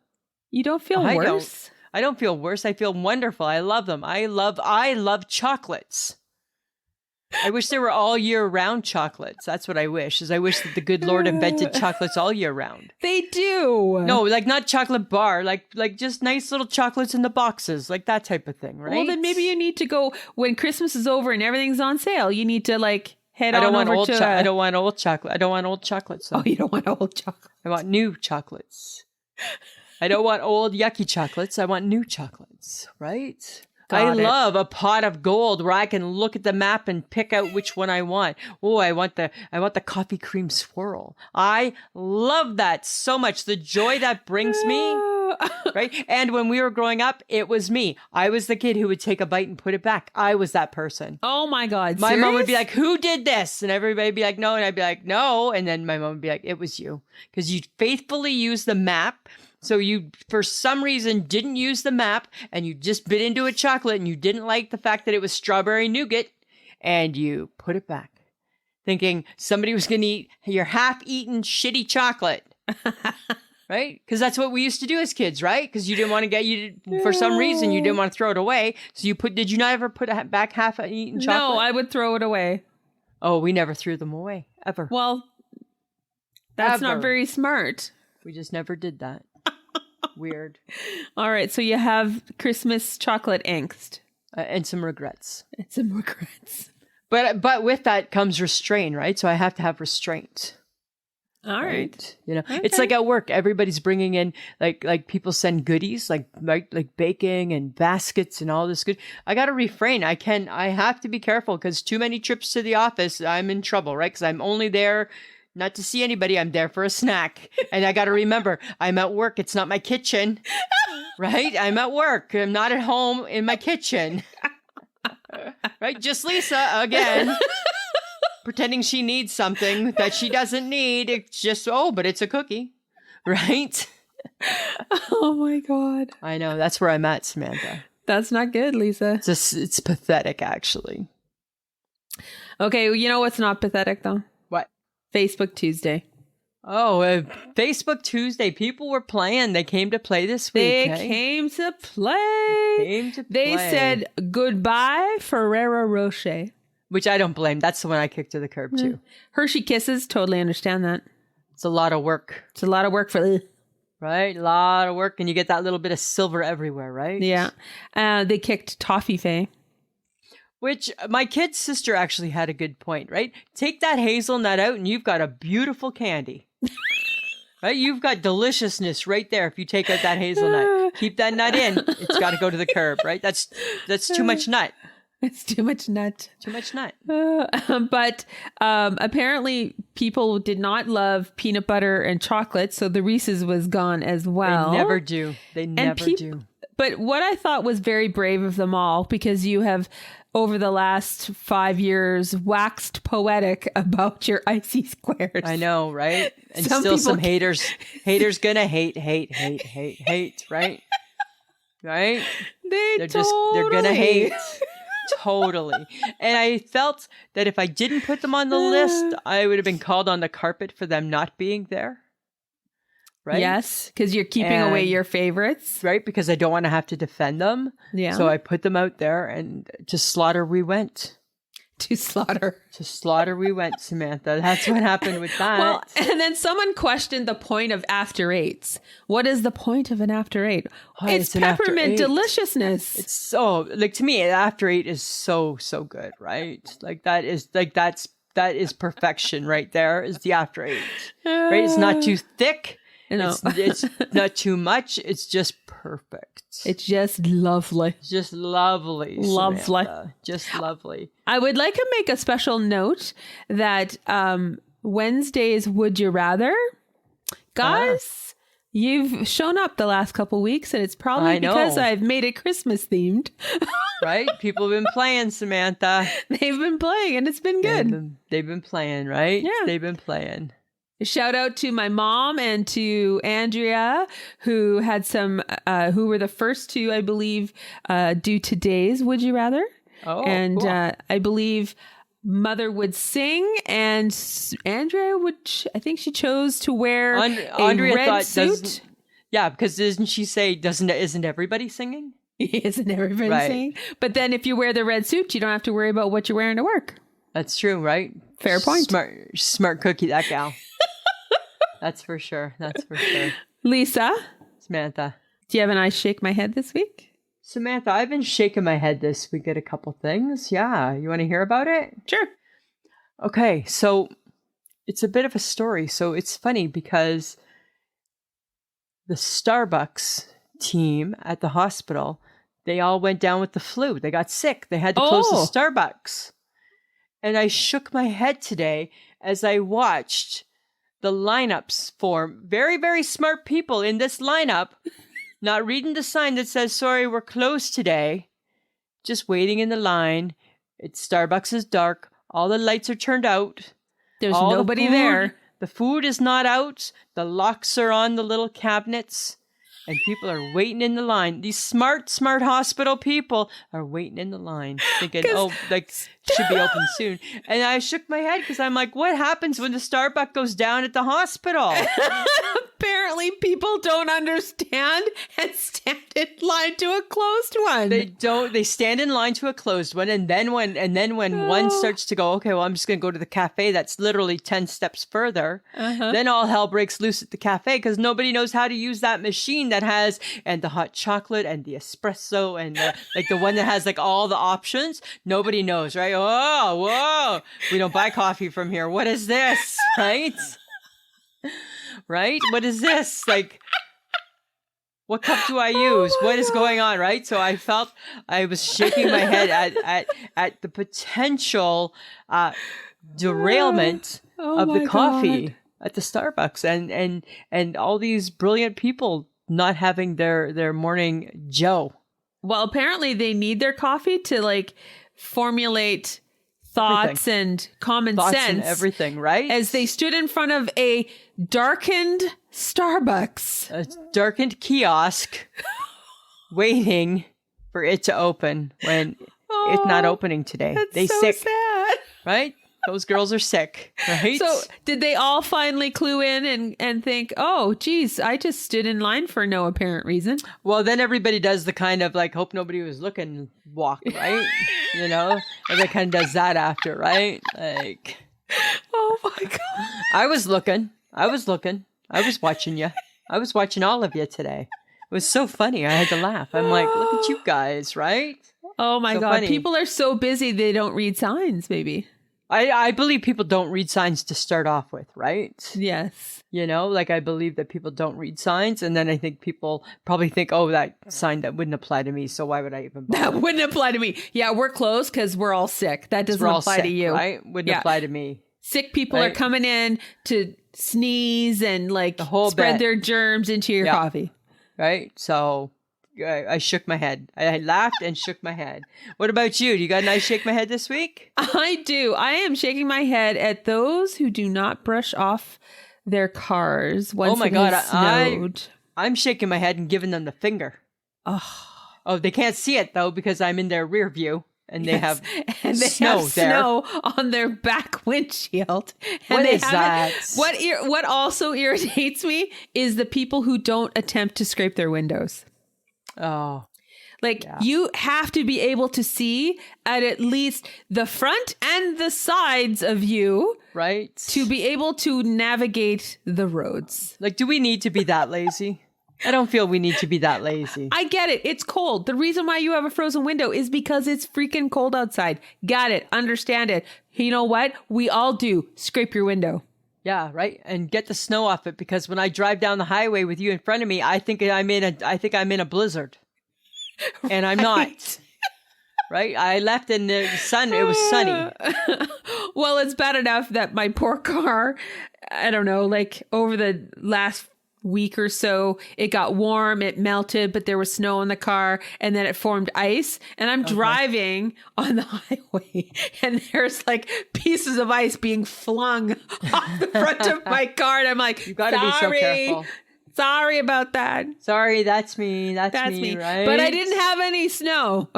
You don't feel I worse? I don't feel worse. I feel wonderful. I love them. I love chocolates. I wish they were all year round chocolates. That's what I wish. I wish that the good Lord invented chocolates all year round. They do. No, like not chocolate bar, like just nice little chocolates in the boxes, like that type of thing, right? Well, then maybe you need to go when Christmas is over and everything's on sale. You need to like head I don't on want over old to. I don't want old chocolate. I don't want old chocolates. Oh, you don't want old chocolate. I want new chocolates. I don't want old yucky chocolates. I want new chocolates, right? I love a pot of gold where I can look at the map and pick out which one I want. Oh, I want the coffee cream swirl. I love that so much. The joy that brings me, right? And when we were growing up, it was me. I was the kid who would take a bite and put it back. I was that person. Oh my God. My serious? mom would be like, "Who did this?" And everybody would be like, "No." And I'd be like, "No." And then my mom would be like, "It was you." Because you faithfully used the map. So you, for some reason, didn't use the map and you just bit into a chocolate and you didn't like the fact that it was strawberry nougat and you put it back thinking somebody was going to eat your half-eaten shitty chocolate. Right? Because that's what we used to do as kids, right? Because you didn't want to for some reason, you didn't want to throw it away. So did you not ever put back half-eaten chocolate? No, I would throw it away. Oh, we never threw them away, ever. Well, that's not very smart. We just never did that. Weird. All right, so you have Christmas chocolate angst. And some regrets. But with that comes restraint, right? So I have to have restraint. All right. You know, Okay. It's like at work, everybody's bringing in like people send goodies, like baking and baskets and all this good. I got to refrain. I have to be careful because too many trips to the office, I'm in trouble, right? Because I'm only there not to see anybody. I'm there for a snack. And I got to remember, I'm at work. It's not my kitchen, right? I'm at work. I'm not at home in my kitchen, right? Just Lisa again. Pretending she needs something that she doesn't need. It's just, but it's a cookie, right? Oh my God. I know. That's where I'm at, Samantha. That's not good, Lisa. It's pathetic, actually. Okay, you know what's not pathetic, though? What? Facebook Tuesday. Oh, Facebook Tuesday. People were playing. They came to play this week. They came to play. They said goodbye, Ferrero Rocher. Which I don't blame. That's the one I kicked to the curb, too. Hershey Kisses, totally understand that. It's a lot of work. It's a lot of work for... Right? A lot of work. And you get that little bit of silver everywhere, right? Yeah. They kicked Toffee Fay. Which my kid's sister actually had a good point, right? Take that hazelnut out and you've got a beautiful candy. Right? You've got deliciousness right there if you take out that hazelnut. Keep that nut in. It's got to go to the curb, right? That's too much nut. It's too much nut. Too much nut. But apparently people did not love peanut butter and chocolate, so the Reese's was gone as well. They never do. They never do. But what I thought was very brave of them all, because you have, over the last 5 years, waxed poetic about your icy squares. I know, right? And some haters gonna hate, right? Right? They're gonna hate. Totally. And I felt that if I didn't put them on the list, I would have been called on the carpet for them not being there. Right? Yes, because you're keeping away your favorites. Right? Because I don't want to have to defend them. Yeah. So I put them out there and to slaughter we went. To slaughter we went, Samantha. That's what happened with that. Well, and then someone questioned the point of after eights. What is the point of an after eight? It's peppermint deliciousness. It's so, to me, after eight is so good, right? That is perfection right there, is the after eight. Right? It's not too thick. No. It's not too much. It's just perfect. It's just lovely. Just lovely. Lovely. Samantha. Just lovely. I would like to make a special note that Wednesday's Would You Rather Guys, you've shown up the last couple weeks, and it's probably I know. because I've made it Christmas themed. Right? People have been playing, Samantha. They've been playing, and it's been good. They've been playing, right? Yeah. They've been playing. Shout out to my mom and to Andrea, who had some, who were the first to, I believe, do today's Would You Rather. Oh, And cool. I believe Mother would sing, and Andrea I think she chose to wear Andrea a red thought, suit. yeah, because doesn't she say, isn't everybody singing? Isn't everybody Right. singing? But then if you wear the red suit, you don't have to worry about what you're wearing to work. That's true, right? Fair point. Smart cookie, that gal. That's for sure. That's for sure. Lisa, Samantha. do you have an I shake my head this week? Samantha, I've been shaking my head this week at a couple things. Yeah. You want to hear about it? Sure. Okay. So it's a bit of a story. So it's funny because the Starbucks team at the hospital, they all went down with the flu. They got sick. They had to close the Starbucks. And I shook my head today as I watched the lineups form. Very, very smart people in this lineup, not reading the sign that says, sorry, we're closed today. Just waiting in the line. Starbucks is dark. All the lights are turned out. There's All the nobody food- there. The food is not out. The locks are on the little cabinets. And people are waiting in the line. These smart hospital people are waiting in the line, thinking, should be open soon. And I shook my head because I'm like, what happens when the Starbucks goes down at the hospital? Apparently people don't understand and stand in line to a closed one. They don't. They stand in line to a closed one, and then when one starts to go, okay, well, I'm just going to go to the cafe that's literally 10 steps further. Then all hell breaks loose at the cafe because nobody knows how to use that machine that has and the hot chocolate and the espresso and the one that has like all the options. Nobody knows, right? Oh, whoa! We don't buy coffee from here. What is this, right? Right? What is this? Like, what cup do I use? What is going on? Right? So I felt I was shaking my head at the potential derailment of the coffee at the Starbucks and all these brilliant people not having their morning Joe. Well, apparently they need their coffee to like formulate thoughts and common Thoughts sense and everything, right? as they stood in front of a darkened Starbucks. A darkened kiosk waiting for it to open when it's not opening today. That's They so sick, sad. right? Those girls are sick, right? So did they all finally clue in and think, oh, geez, I just stood in line for no apparent reason? Well, then everybody does the kind of like, hope nobody was looking walk, right? You know? Everybody kind of does that after, right? Like, Oh my God. I was looking. I was watching you. I was watching all of you today. It was so funny. I had to laugh. I'm like, look at you guys, right? Oh my So God. funny. People are so busy they don't read signs, maybe. I believe people don't read signs to start off with, right? Yes. You know, like I believe that people don't read signs. And then I think people probably think, oh, that sign that wouldn't apply to me. So why would I even bother? That wouldn't apply to me. Yeah, we're closed because we're all sick. That doesn't We're all apply sick, to you. right? Wouldn't apply to me. Sick people are Right. coming in to sneeze and like whole spread bit. their germs into your Yeah. coffee. Right? So I shook my head. I laughed and shook my head. What about you? Do you got a nice shake my head this week? I do. I am shaking my head at those who do not brush off their cars once my it God, has snowed. I'm shaking my head and giving them the finger. Oh, they can't see it though because I'm in their rear view and they have and they snow have there. snow on their back windshield. And What they is haven't- that? What also irritates me is the people who don't attempt to scrape their windows. Oh, Like you have to be able to see at least the front and the sides of you right. to be able to navigate the roads. Like, do we need to be that lazy? I don't feel we need to be that lazy. I get it. It's cold. The reason why you have a frozen window is because it's freaking cold outside. Got it. Understand it. You know what? We all do. Scrape your window. Yeah, right. And get the snow off it because when I drive down the highway with you in front of me, I think I'm in a blizzard, and I'm not. Right? I left in the sun. It was sunny. Well, it's bad enough that my poor car I don't know, like over the last week or so, it got warm, it melted, but there was snow in the car, and then it formed ice. And I'm driving on the highway, and there's like pieces of ice being flung off the front of my car. And I'm like, You got to be so careful. Sorry about that. Sorry, that's me. That's me, right? But I didn't have any snow.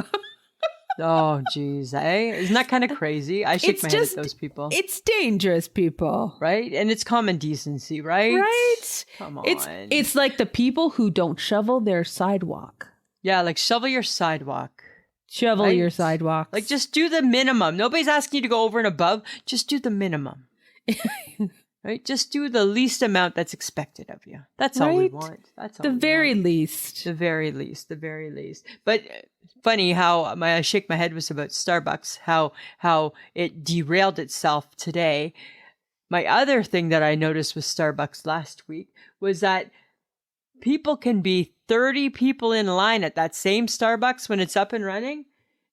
Oh, geez. Isn't that kind of crazy? I shake my head at those people. It's dangerous, people. Right? And it's common decency, right? Right? Come on. It's like the people who don't shovel their sidewalk. Yeah, like shovel your sidewalk. Shovel Right? your sidewalk. Like just do the minimum. Nobody's asking you to go over and above. Just do the minimum. Right? Just do the least amount that's expected of you. That's all we Right? want. That's all the we very want. least. The very least. The very least. But funny how I shake my head was about Starbucks, how it derailed itself today. My other thing that I noticed with Starbucks last week was that people can be 30 people in line at that same Starbucks when it's up and running.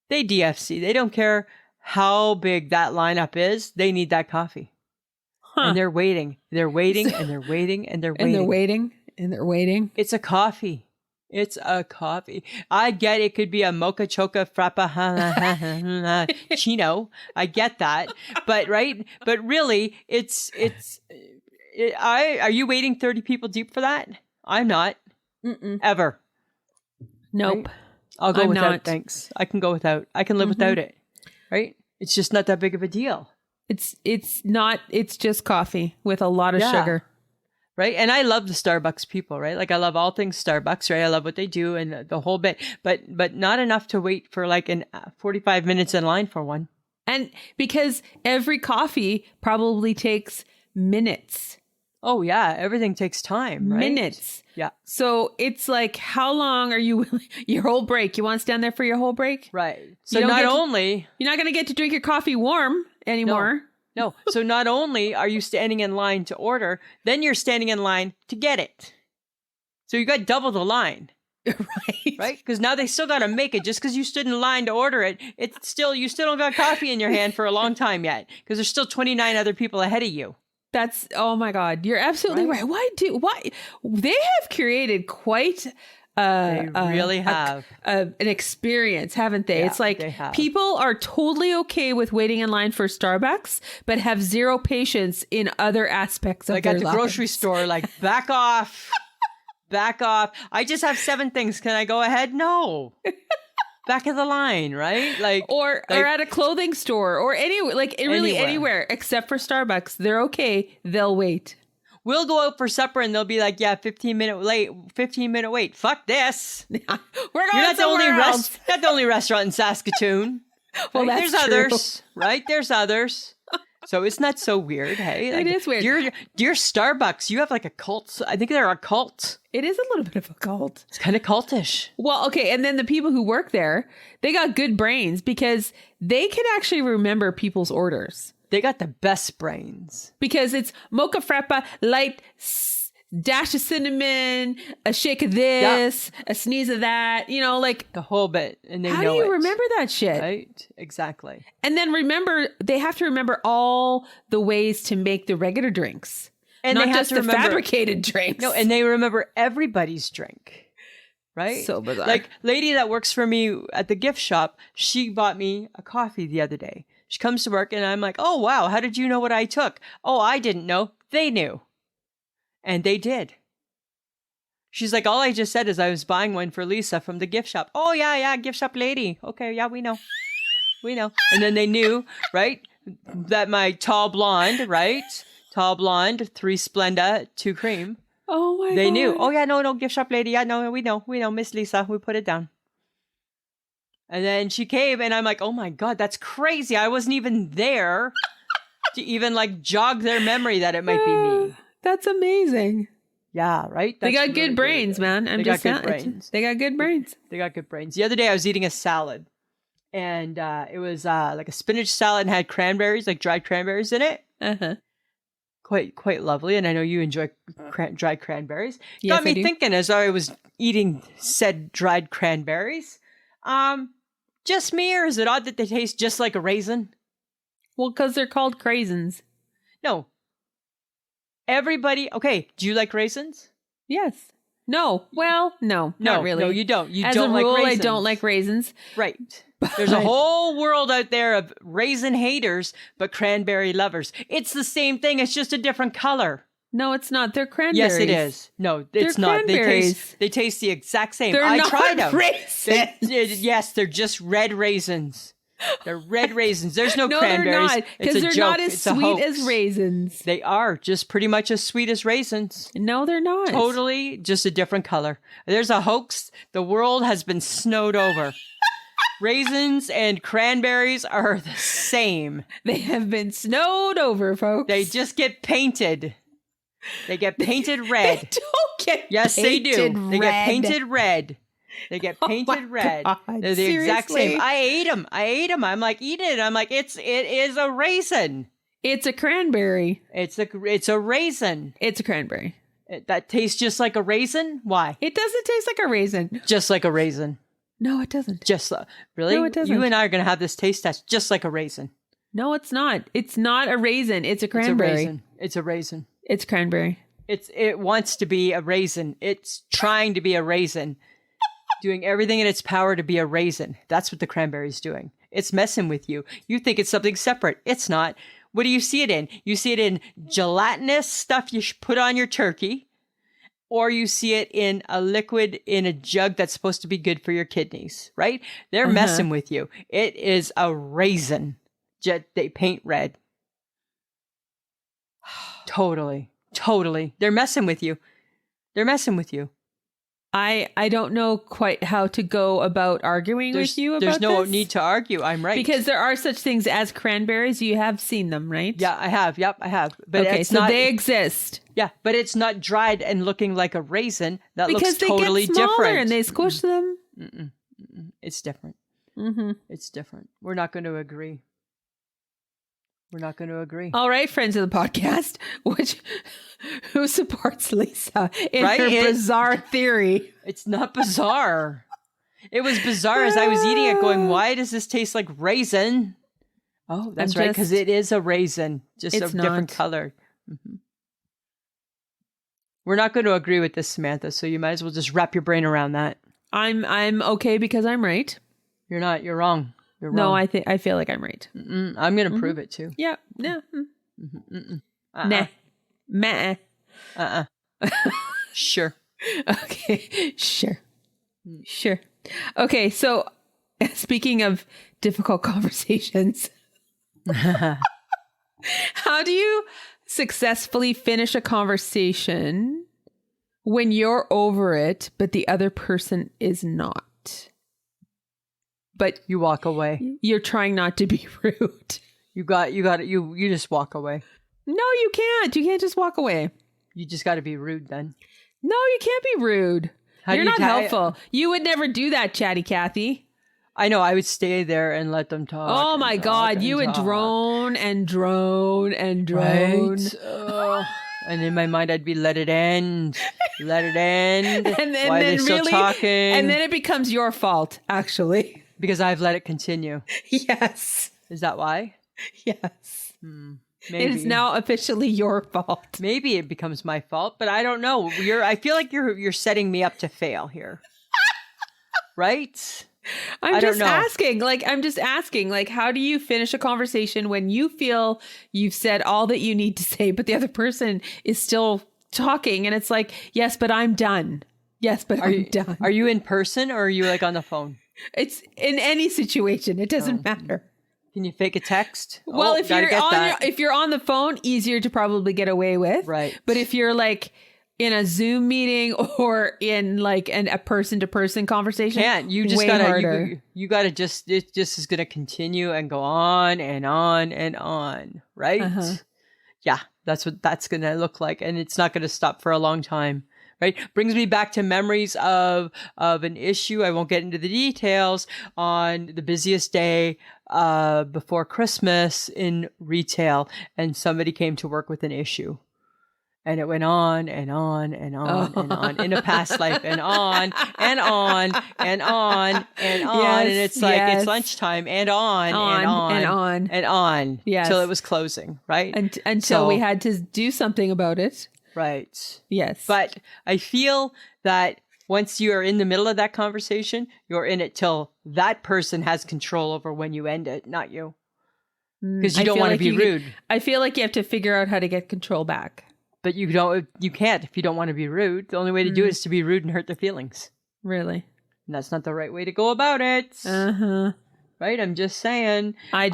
They DFC. They don't care how big that lineup is. They need that coffee. And they're waiting. They're waiting and they're waiting and they're waiting. And they're waiting and they're waiting. It's a coffee. It's a coffee. I get it could be a mocha choca frappuccino. I get that. But right? But really, are you waiting 30 people deep for that? I'm not. Mm-mm. Ever. Nope. Right? I'll go I'm without, not. thanks. I can go without. I can live without it. Right? It's just not that big of a deal. It's not, it's just coffee with a lot of sugar. Right. And I love the Starbucks people, right? Like I love all things Starbucks, right? I love what they do and the whole bit, but not enough to wait for like 45 minutes in line for one. And because every coffee probably takes minutes. Oh yeah. Everything takes time, right? Minutes. Yeah. So it's like, how long are you, your whole break? You want to stand there for your whole break? Right. So You don't not get to- only... You're not going to get to drink your coffee warm anymore. No. So not only are you standing in line to order, then you're standing in line to get it. So you got double the line. Right. Right? Because now they still got to make it. Just because you stood in line to order it, you still don't got coffee in your hand for a long time yet. Because there's still 29 other people ahead of you. That's, oh my God. You're absolutely right. Why they have created quite They really have. an experience, haven't they? Yeah, It's like they have. people are totally okay with waiting in line for Starbucks, but have zero patience in other aspects of Like their at the lives. grocery store, like back off. Back off. I just have 7 things. Can I go ahead? No. Back of the line, right? Like Or at a clothing store or anywhere except for Starbucks. They're okay. They'll wait. we'll go out for supper and they'll be like, yeah, 15-minute wait. Fuck this. We're going You're not the only somewhere else. not the only restaurant in Saskatoon. Well, Right? that's There's true. others, right? There's others. So it's not so weird, hey? It is weird. Dear Starbucks, you have like a cult. I think they're a cult. It is a little bit of a cult. It's kind of cultish. Well, okay. And then the people who work there, they got good brains because they can actually remember people's orders. They got the best brains. Because it's mocha frappa, light, dash of cinnamon, a shake of this, a sneeze of that, like The whole bit. And they how know do you it, remember that shit? right? Exactly. And then they have to remember all the ways to make the regular drinks. And not they have just to the remember- fabricated drinks. No, and they remember everybody's drink. Right? So bizarre. Like lady that works for me at the gift shop, she bought me a coffee the other day. She comes to work and I'm like, oh, wow, how did you know what I took? Oh, I didn't know. They knew. And they did. She's like, all I just said is I was buying one for Lisa from the gift shop. Oh, yeah, gift shop lady. Okay, yeah, we know. We know. And then they knew, right, that my tall blonde, right? Tall blonde, 3 Splenda, 2 cream. oh my God. They knew. Oh, yeah, no, gift shop lady. Yeah, no, we know, Miss Lisa. We put it down. And then she came and I'm like, oh my God, that's crazy. I wasn't even there to even like jog their memory that it might be me. That's amazing. Yeah, right? They That's got good really brains, good. man. I'm They just got good saying. brains. They got good brains. They got good brains. The other day I was eating a salad and it was like a spinach salad and had cranberries, like dried cranberries in it. Uh-huh. Quite lovely. And I know you enjoy dried cranberries. Yes, Got me I do. thinking as I was eating said dried cranberries. Just me, or is it odd that they taste just like a raisin? Well, because they're called craisins. No. Everybody, okay, do you like raisins? Yes. No. Well, no, not really. No, you don't. You As don't a like rule, raisins. I don't like raisins. Right. There's a whole world out there of raisin haters, but cranberry lovers. It's the same thing. It's just a different color. No, it's not. They're cranberries. Yes, it is. No, it's They're not. cranberries. They taste the exact same. They're I not tried them. raisins. Yes, they're just red raisins. They're red raisins. There's no, No, cranberries. they're not. It's Because a they're joke. not as It's a sweet hoax. as raisins. They are just pretty much as sweet as raisins. No, they're not. Totally just a different color. There's a hoax. The world has been snowed over. Raisins and cranberries are the same. They have been snowed over, folks. They just get painted. They get painted red. They don't get Yes, they do. painted They get red. painted red. They get painted my red. God, They're the exact seriously? same. I ate them. I'm like, eat it. I'm like, it is a raisin. It's a cranberry. It's a raisin. It's a cranberry. That tastes just like a raisin. Why? It doesn't taste like a raisin. Just like a raisin. No, it doesn't. Really? No, it doesn't. You and I are gonna have this taste test just like a raisin. No, it's not. It's not a raisin. It's a It's a cranberry. raisin. It's a raisin. It's cranberry. It wants to be a raisin. It's trying to be a raisin. Doing everything in its power to be a raisin. That's what the cranberry's doing. It's messing with you. You think it's something separate. It's not. What do you see it in? You see it in gelatinous stuff you put on your turkey, or you see it in a liquid in a jug that's supposed to be good for your kidneys, right? They're messing with you. It is a raisin. They paint red. Totally. They're messing with you. I don't know quite how to go about arguing with you about There's no this. need to argue. I'm right. Because there are such things as cranberries. You have seen them, right? Yeah, I have. Yep, I have. But Okay, it's so not, they exist. yeah, but it's not dried and looking like a raisin. That Because looks they totally get smaller different. and they squish them. It's different. Mm-hmm. It's different. We're not going to agree. All right, friends of the podcast, who supports Lisa in Right? her bizarre theory? It's not bizarre. It was bizarre as I was eating it going, why does this taste like raisin? Oh, that's right, because it is a raisin, just a It's different not. color. We're not going to agree with this, Samantha, so you might as well just wrap your brain around that. I'm okay because I'm right. You're not. You're wrong. You're No, wrong. I feel like I'm right. I'm going to prove it too. Yeah. No. Uh-uh. Nah. Meh. Sure. Okay. Sure. Okay. So, speaking of difficult conversations, how do you successfully finish a conversation when you're over it, but the other person is not? But You walk away. you're trying not to be rude. You just walk away. No, you can't. You can't just walk away. You just got to be rude then. No, you can't be rude. How do You're you not tie- helpful. You would never do that, Chatty Cathy. I know. I would stay there and let them talk. Oh and my talk God. and You would talk. drone and drone and drone. Right? And in my mind, I'd be let it end. Let it end. And then, Why are then they still really, talking? and then it becomes your fault, actually. Because I've let it continue. Yes. Is that why? Yes. Maybe. It is now officially your fault. Maybe it becomes my fault, but I don't know. I feel like you're setting me up to fail here. Right? I'm I don't just know. asking, like, how do you finish a conversation when you feel you've said all that you need to say, but the other person is still talking? And it's like, yes, but I'm done. Yes, but I'm done. Are you in person or are you like on the phone? It's in any situation. It Oh. doesn't matter. Can you fake a text? Well, if gotta you're get on that. if you're on the phone, easier to probably get away with. Right. But if you're like in a Zoom meeting or in like a person to person conversation, Can't you just way gotta harder. you gotta just it just is gonna continue and go on and on and on, right? Yeah, that's what that's gonna look like, and it's not gonna stop for a long time. Right, brings me back to memories of an issue. I won't get into the details on the busiest day before Christmas in retail, and somebody came to work with an issue, And it went on and on and on and on in a past life and on and on and on and on. And it's like, it's lunchtime and on and on and on. and on. Yes. Till it was closing, right? Until we had to do something about it. Right. Yes. But I feel that once you are in the middle of that conversation, you're in it till that person has control over when you end it, not you. Because you don't want to be rude. I feel like you have to figure out how to get control back. But you can't if you don't want to be rude. The only way to do it is to be rude and hurt their feelings. Really? And that's not the right way to go about it. Uh-huh. Right? I'm just saying. I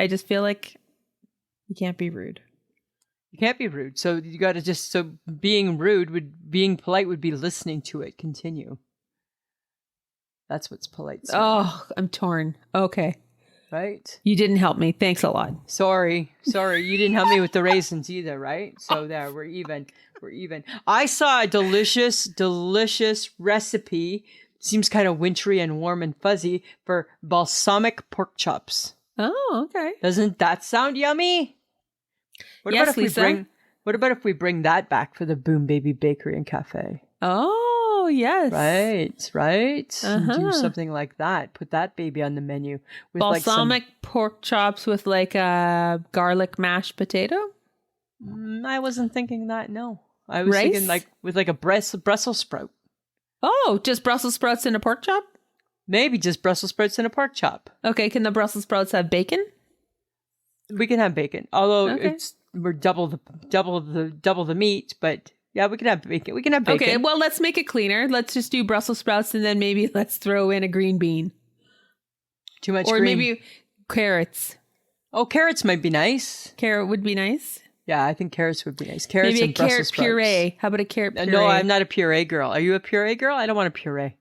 just feel like you can't be rude. You can't be rude. So you got to so being polite would be listening to it continue. That's what's polite. Oh, I'm torn. Okay. Right? You didn't help me. Thanks a lot. Sorry. You didn't help me with the raisins either, right? So there, we're even. I saw a delicious recipe. Seems kind of wintry and warm and fuzzy for balsamic pork chops. Oh, okay. Doesn't that sound yummy? What about if we bring that back for the Boom Baby Bakery and Cafe? Oh, yes. Right. Do something like that. Put that baby on the menu. With balsamic pork chops with like a garlic mashed potato? I wasn't thinking that, no. I was thinking with a Brussels sprout. Oh, just Brussels sprouts in a pork chop? Maybe just Brussels sprouts in a pork chop. Okay, can the Brussels sprouts have bacon? We can have bacon. Although we're double the meat, but yeah, we can have bacon. Okay, well, let's make it cleaner. Let's just do Brussels sprouts and then maybe let's throw in a green bean. Too much or green. Maybe carrots. Oh, carrots might be nice. Carrot would be nice. Yeah, I think carrots would be nice. Carrots maybe and Brussels sprouts. Puree. How about a carrot puree? No, I'm not a puree girl. Are you a puree girl? I don't want a puree.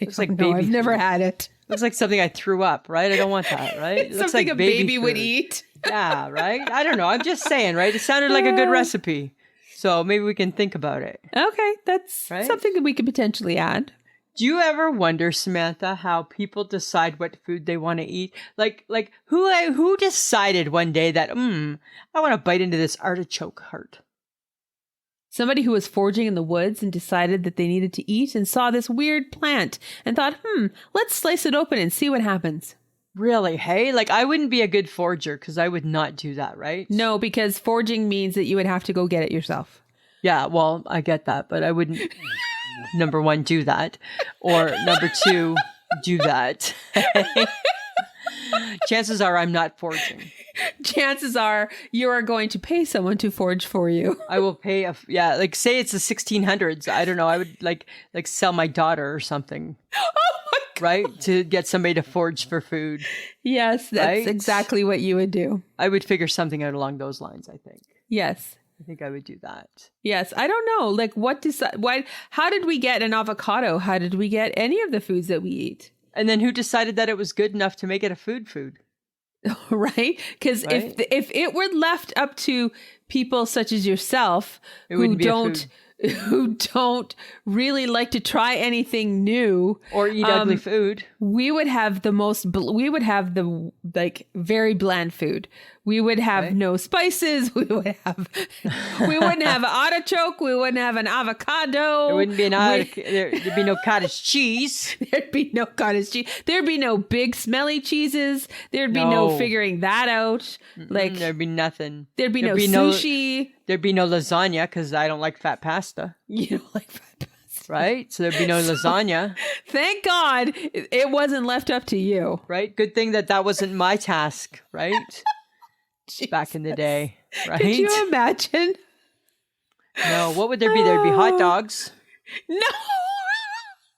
Looks like baby. I've never had it. Looks like something I threw up, right? I don't want that, right? It looks something like a baby food. Would eat. Yeah, right? I don't know. I'm just saying, right? It sounded like a good recipe. So maybe we can think about it. Okay, that's something that we could potentially add. Do you ever wonder, Samantha, how people decide what food they want to eat? Like who decided one day that, I want to bite into this artichoke heart? Somebody who was foraging in the woods and decided that they needed to eat and saw this weird plant and thought, let's slice it open and see what happens. Really? Hey, like I wouldn't be a good forager because I would not do that, right? No, because foraging means that you would have to go get it yourself. Yeah, well, I get that, but I wouldn't, number one, do that. Or number two, do that. Chances are I'm not foraging. Chances are you are going to pay someone to forage for you. I will pay like say it's the 1600s. I don't know. I would like sell my daughter or something. Oh my God. Right? To get somebody to forage for food. Yes, that's exactly what you would do. I would figure something out along those lines, I think. Yes. I think I would do that. Yes. I don't know. Like how did we get an avocado? How did we get any of the foods that we eat? And then who decided that it was good enough to make it a food? Right? Because if it were left up to people such as yourself who don't really like to try anything new or eat ugly food, we would have the very bland food. We would have no spices. We wouldn't have an artichoke. We wouldn't have an avocado. There wouldn't be there'd be no cottage cheese. There'd be no cottage cheese. There'd be no big smelly cheeses. There'd be no figuring that out. Like there'd be nothing. There'd be no sushi. There'd be no lasagna because I don't like fat pasta. You don't like fat pasta. Right? So there'd be no lasagna. Thank God it wasn't left up to you. Right? Good thing that wasn't my task, right? Back in the day, right? Could you imagine? No, what would there be? There'd be hot dogs. No.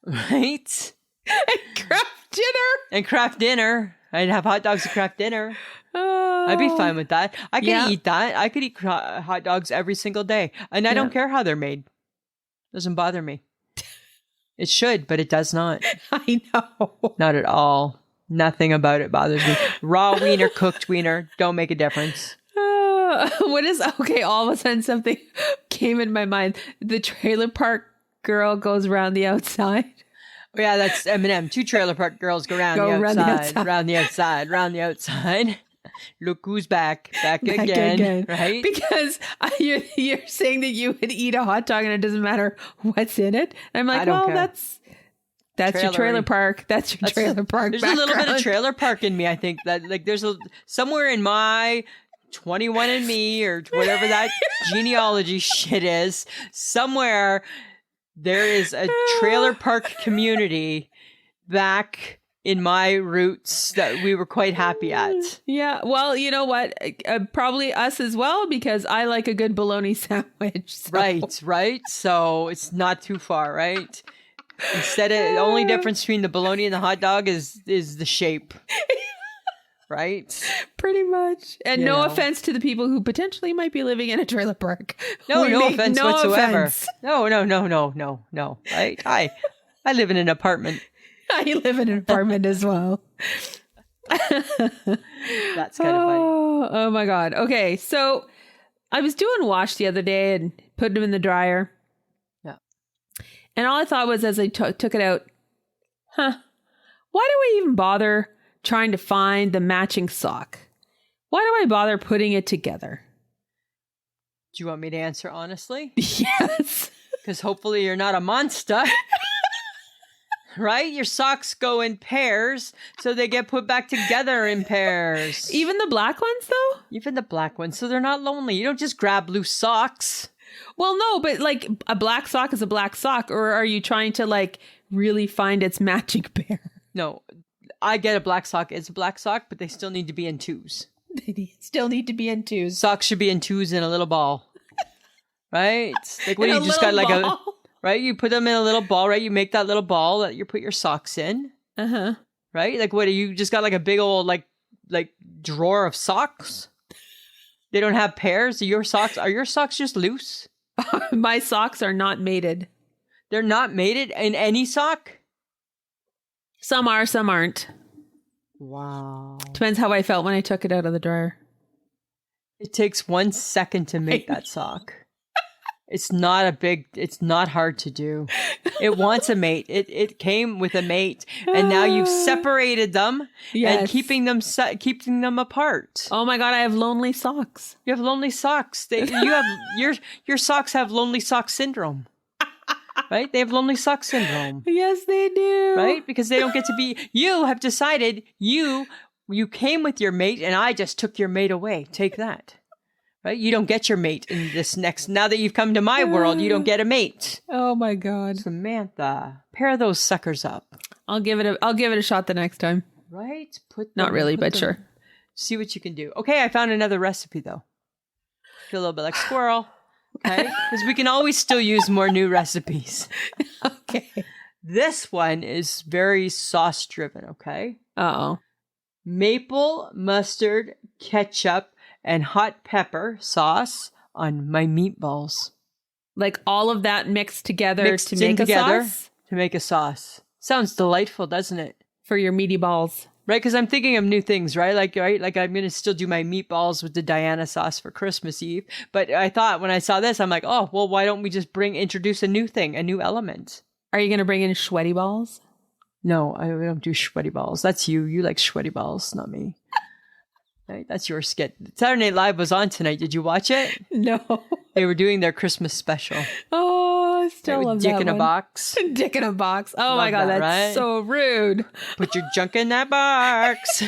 Right? And craft dinner. I'd have hot dogs and craft dinner. Oh. I'd be fine with that. I could eat that. I could eat hot dogs every single day. And I don't care how they're made. Doesn't bother me. It should, but it does not. I know. Not at all. Nothing about it bothers me. Raw wiener, cooked wiener, don't make a difference. Okay, all of a sudden something came in my mind. The trailer park girl goes around the outside. Oh, yeah, that's Eminem. 2 trailer park girls go round the outside. Look who's back Back again, right? Because you're saying that you would eat a hot dog and it doesn't matter what's in it. And I'm I like, don't well, care. that's your trailer Trailery. park. That's your trailer park. There's a little bit of background. trailer park in me. I think that like there's somewhere in my 21andMe or whatever that genealogy shit is. Somewhere there is a trailer park community back in my roots that we were quite happy at. Yeah. Well, you know what? Probably us as well, because I like a good bologna sandwich. So. Right. So it's not too far, right? Instead of the only difference between the bologna and the hot dog is the shape. Right? Pretty much. And You no know. offense to the people who potentially might be living in a trailer park. No, We no make offense no whatsoever. offense. No. Right? I live in an apartment. I live in an apartment as well. That's kind of funny. Oh my God. Okay. So I was doing wash the other day and putting them in the dryer. Yeah. And all I thought was as I took it out, why do I even bother trying to find the matching sock? Why do I bother putting it together? Do you want me to answer honestly? Yes. Because hopefully you're not a monster. Right? Your socks go in pairs, so they get put back together in pairs. Even the black ones, though? Even the black ones, so they're not lonely. You don't just grab loose socks. Well, no, but like a black sock is a black sock, or are you trying to like really find its matching pair? No, I get a black sock. It's a black sock, but they still need to be in twos. They still need to be in twos. Socks should be in twos in a little ball. Right? Like what In do a you just got like little a... ball? Right? You put them in a little ball, right? You make that little ball that you put your socks in. Uh-huh. Right? Like what, you just got like a big old like drawer of socks? They don't have pairs? Are your socks just loose? My socks are not mated. They're not mated in any sock? Some are, some aren't. Wow. Depends how I felt when I took it out of the dryer. It takes 1 second to make that sock. It's not hard to do. It wants a mate. It came with a mate, and now you've separated them and keeping them apart. Oh my God, I have lonely socks. You have lonely socks. Your socks have lonely sock syndrome. Right? They have lonely sock syndrome. Yes, they do. Right? Because they don't get to be, you have decided you came with your mate and I just took your mate away. Take that. Right? You don't get your mate in this next, now that you've come to my world, you don't get a mate. Oh my God. Samantha, pair those suckers up. I'll give it a shot the next time. Right? Not really, but sure. See what you can do. Okay, I found another recipe though. Feel a little bit like squirrel. Okay? Because we can always still use more new recipes. Okay. This one is very sauce driven, okay? Uh-oh. Maple, mustard, ketchup, and hot pepper sauce on my meatballs. Like all of that mixed together Mixed to make together a sauce? to make a sauce. Sounds delightful, doesn't it? For your meaty balls. Right, because I'm thinking of new things, right? Like I'm going to still do my meatballs with the Diana sauce for Christmas Eve. But I thought when I saw this, I'm like, oh, well, why don't we just introduce a new thing, a new element? Are you going to bring in sweaty balls? No, I don't do sweaty balls. That's you. You like sweaty balls, not me. Right, that's your skit. Saturday Night Live was on tonight. Did you watch it? No. They were doing their Christmas special. Oh, I still Right, love with Dick that in a one. box. Dick in a box. Oh my Love God, that, that's right? so rude. Put your junk in that box.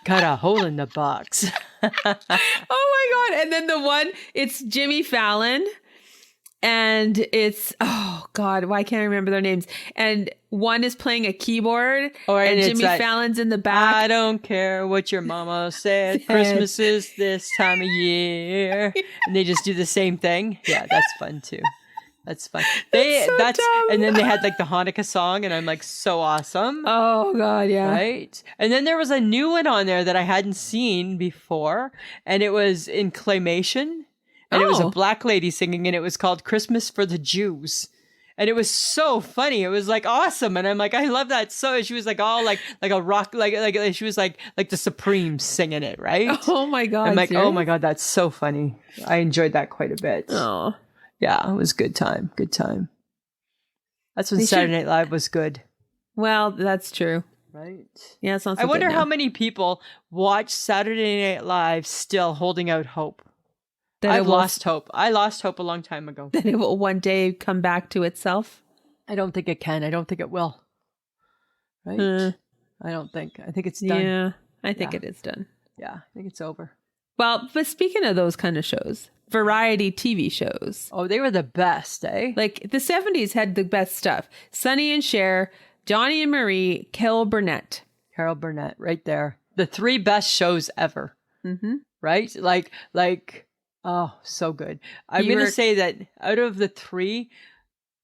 Got a hole in the box. Oh my God. And then the one, it's Jimmy Fallon. And it's, oh God, why can't I remember their names? And one is playing a keyboard, Oh, and and it's Jimmy like, Fallon's in the back. I don't care what your mama said. Christmas is this time of year. And they just do the same thing. Yeah, that's fun too. That's fun. That's so dumb. And then they had like the Hanukkah song, and I'm like, so awesome. Oh God, yeah. Right? And then there was a new one on there that I hadn't seen before, and it was in claymation. And it was a Oh. black lady singing, and it was called Christmas for the Jews. And it was so funny. It was like awesome. And I'm like, I love that. So she was like all like a rock, like she was like the Supremes singing it, right? Oh my God. I'm like, serious? oh my God, that's so funny. I enjoyed that quite a bit. Oh. Yeah, it was good time. Good time. That's when They Saturday should- Night Live was good. Well, that's true. Right. Yeah, it's not so I wonder good now. how many people watch Saturday Night Live still holding out hope. That I've lost hope. I lost hope a long time ago. that it will one day come back to itself. I don't think it can. I don't think it will. Right? I don't think. I think it's done. Yeah, I think it is done. Yeah, I think it's over. Well, but speaking of those kind of shows, variety TV shows. Oh, they were the best, eh? Like the 70s had the best stuff. Sonny and Cher, Johnny and Marie, Carol Burnett. Carol Burnett, right there. The 3 best shows ever. Mm-hmm. Right? Like, oh, so good. I'm going to say that out of the 3,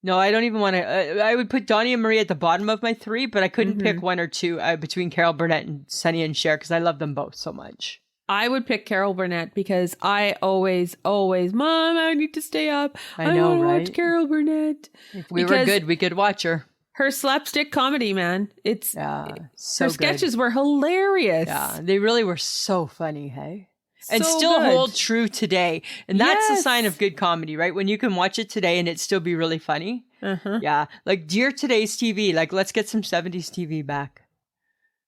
no, I don't even want to. I would put Donnie and Marie at the bottom of my 3, but I couldn't pick 1 or 2 between Carol Burnett and Sonny and Cher because I love them both so much. I would pick Carol Burnett because I always, Mom, I need to stay up. I know, wanna right? Watch Carol Burnett. If we were good, we could watch her. Her slapstick comedy, man. It's so her sketches were hilarious. Yeah, they really were so funny, hey? And So still good. hold true today. And that's a Yes. sign of good comedy, right? When you can watch it today and it still be really funny. Uh-huh. Yeah. Like dear today's TV, like let's get some 70s TV back.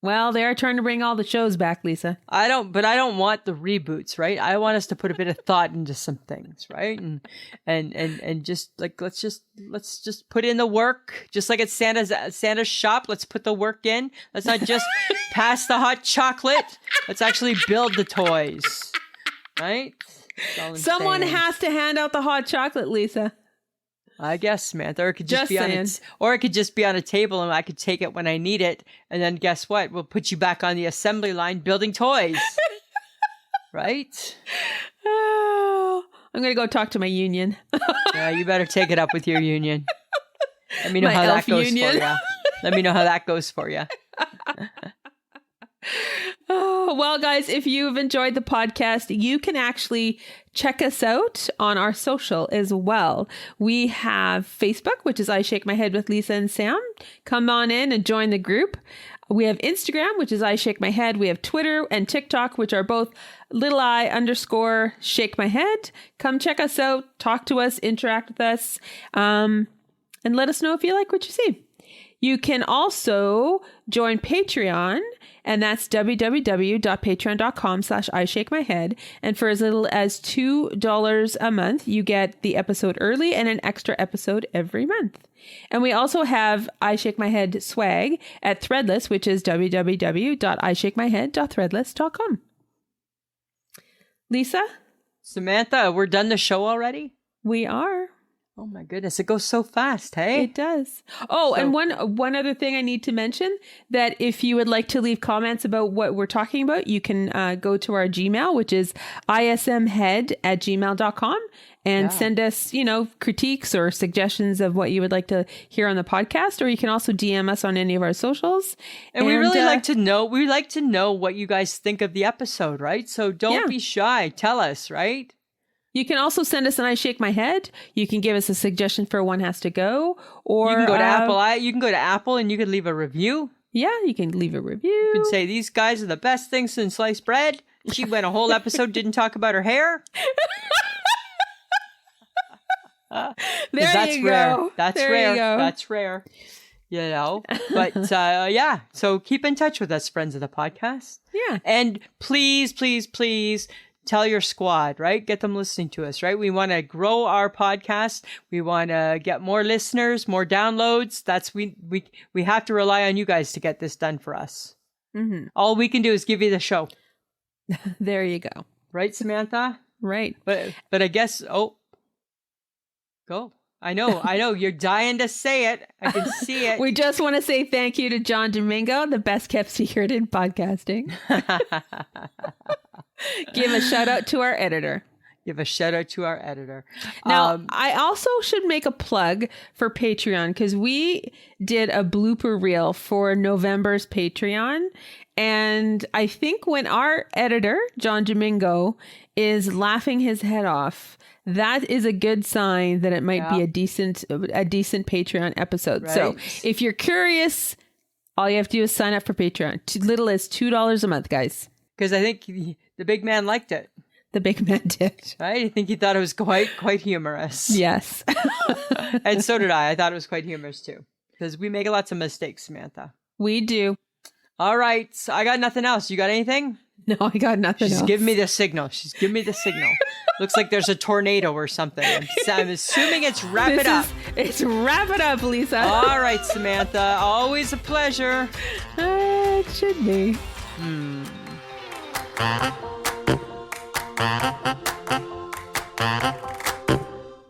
Well, they are trying to bring all the shows back, Lisa. I don't want the reboots, right? I want us to put a bit of thought into some things, right? And just like let's just put in the work, just like at Santa's shop. Let's put the work in. Let's not just pass the hot chocolate. Let's actually build the toys, right? That's all I'm Someone saying. has to hand out the hot chocolate, Lisa. I guess, Samantha, or it could just, Just be saying. or it could just be on a table, and I could take it when I need it. And then guess what? We'll put you back on the assembly line building toys, right? Oh, I'm going to go talk to my union. Yeah, you better take it up with your union. Let me know My how that elf goes union. for you. Let me know how that goes for you. Oh, well, guys, if you've enjoyed the podcast, you can actually check us out on our social as well. We have Facebook, which is I Shake My Head with Lisa and Sam. Come on in and join the group. We have Instagram, which is I Shake My Head. We have Twitter and TikTok, which are both _shake my head. Come check us out, talk to us, interact with us, and let us know if you like what you see. You can also join Patreon, and that's www.patreon.com/ishakemyhead. And for as little as $2 a month, you get the episode early and an extra episode every month. And we also have I Shake My Head swag at Threadless, which is www.ishakemyhead.threadless.com. Lisa, Samantha, we're done the show already? we are. Oh my goodness, it goes so fast, hey? It does. Oh, and one other thing I need to mention, that if you would like to leave comments about what we're talking about, you can go to our Gmail, which is ismhead@gmail.com, and send us, critiques or suggestions of what you would like to hear on the podcast, or you can also DM us on any of our socials. And we really like to know what you guys think of the episode, right? So don't be shy. Tell us, right? You can also send us an I Shake My Head. You can give us a suggestion for One Has to Go. Or you can go to Apple. You can go to Apple and you can leave a review. Yeah, you can leave a review. You can say, these guys are the best things since sliced bread. She went a whole episode, didn't talk about her hair. That's rare. go. That's there rare. You go. That's rare. But so keep in touch with us, friends of the podcast. Yeah. And please, please, please tell your squad, right? Get them listening to us, right? We want to grow our podcast. We want to get more listeners, more downloads. We have to rely on you guys to get this done for us. Mm-hmm. All we can do is give you the show. There you go. Right, Samantha? Right. But I guess, go. I know. You're dying to say it. I can see it. We just want to say thank you to John Domingo, the best kept secret in podcasting. Give a shout out to our editor. Now, I also should make a plug for Patreon, because we did a blooper reel for November's Patreon. And I think when our editor, John Domingo, is laughing his head off, that is a good sign that it might be a decent Patreon episode. Right. So if you're curious, all you have to do is sign up for Patreon. Little as $2 a month, guys. Because I think the big man liked it. The big man did. Right? I think he thought it was quite humorous. Yes. And so did I. I thought it was quite humorous too. Because we make lots of mistakes, Samantha. We do. All right. So I got nothing else. You got anything? No, I got nothing She's else. giving me the signal. She's giving me the signal. Looks like there's a tornado or something. I'm assuming it's wrap it up. It's wrap it up, Lisa. All right, Samantha. Always a pleasure. It should be.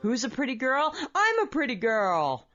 Who's a pretty girl? I'm a pretty girl.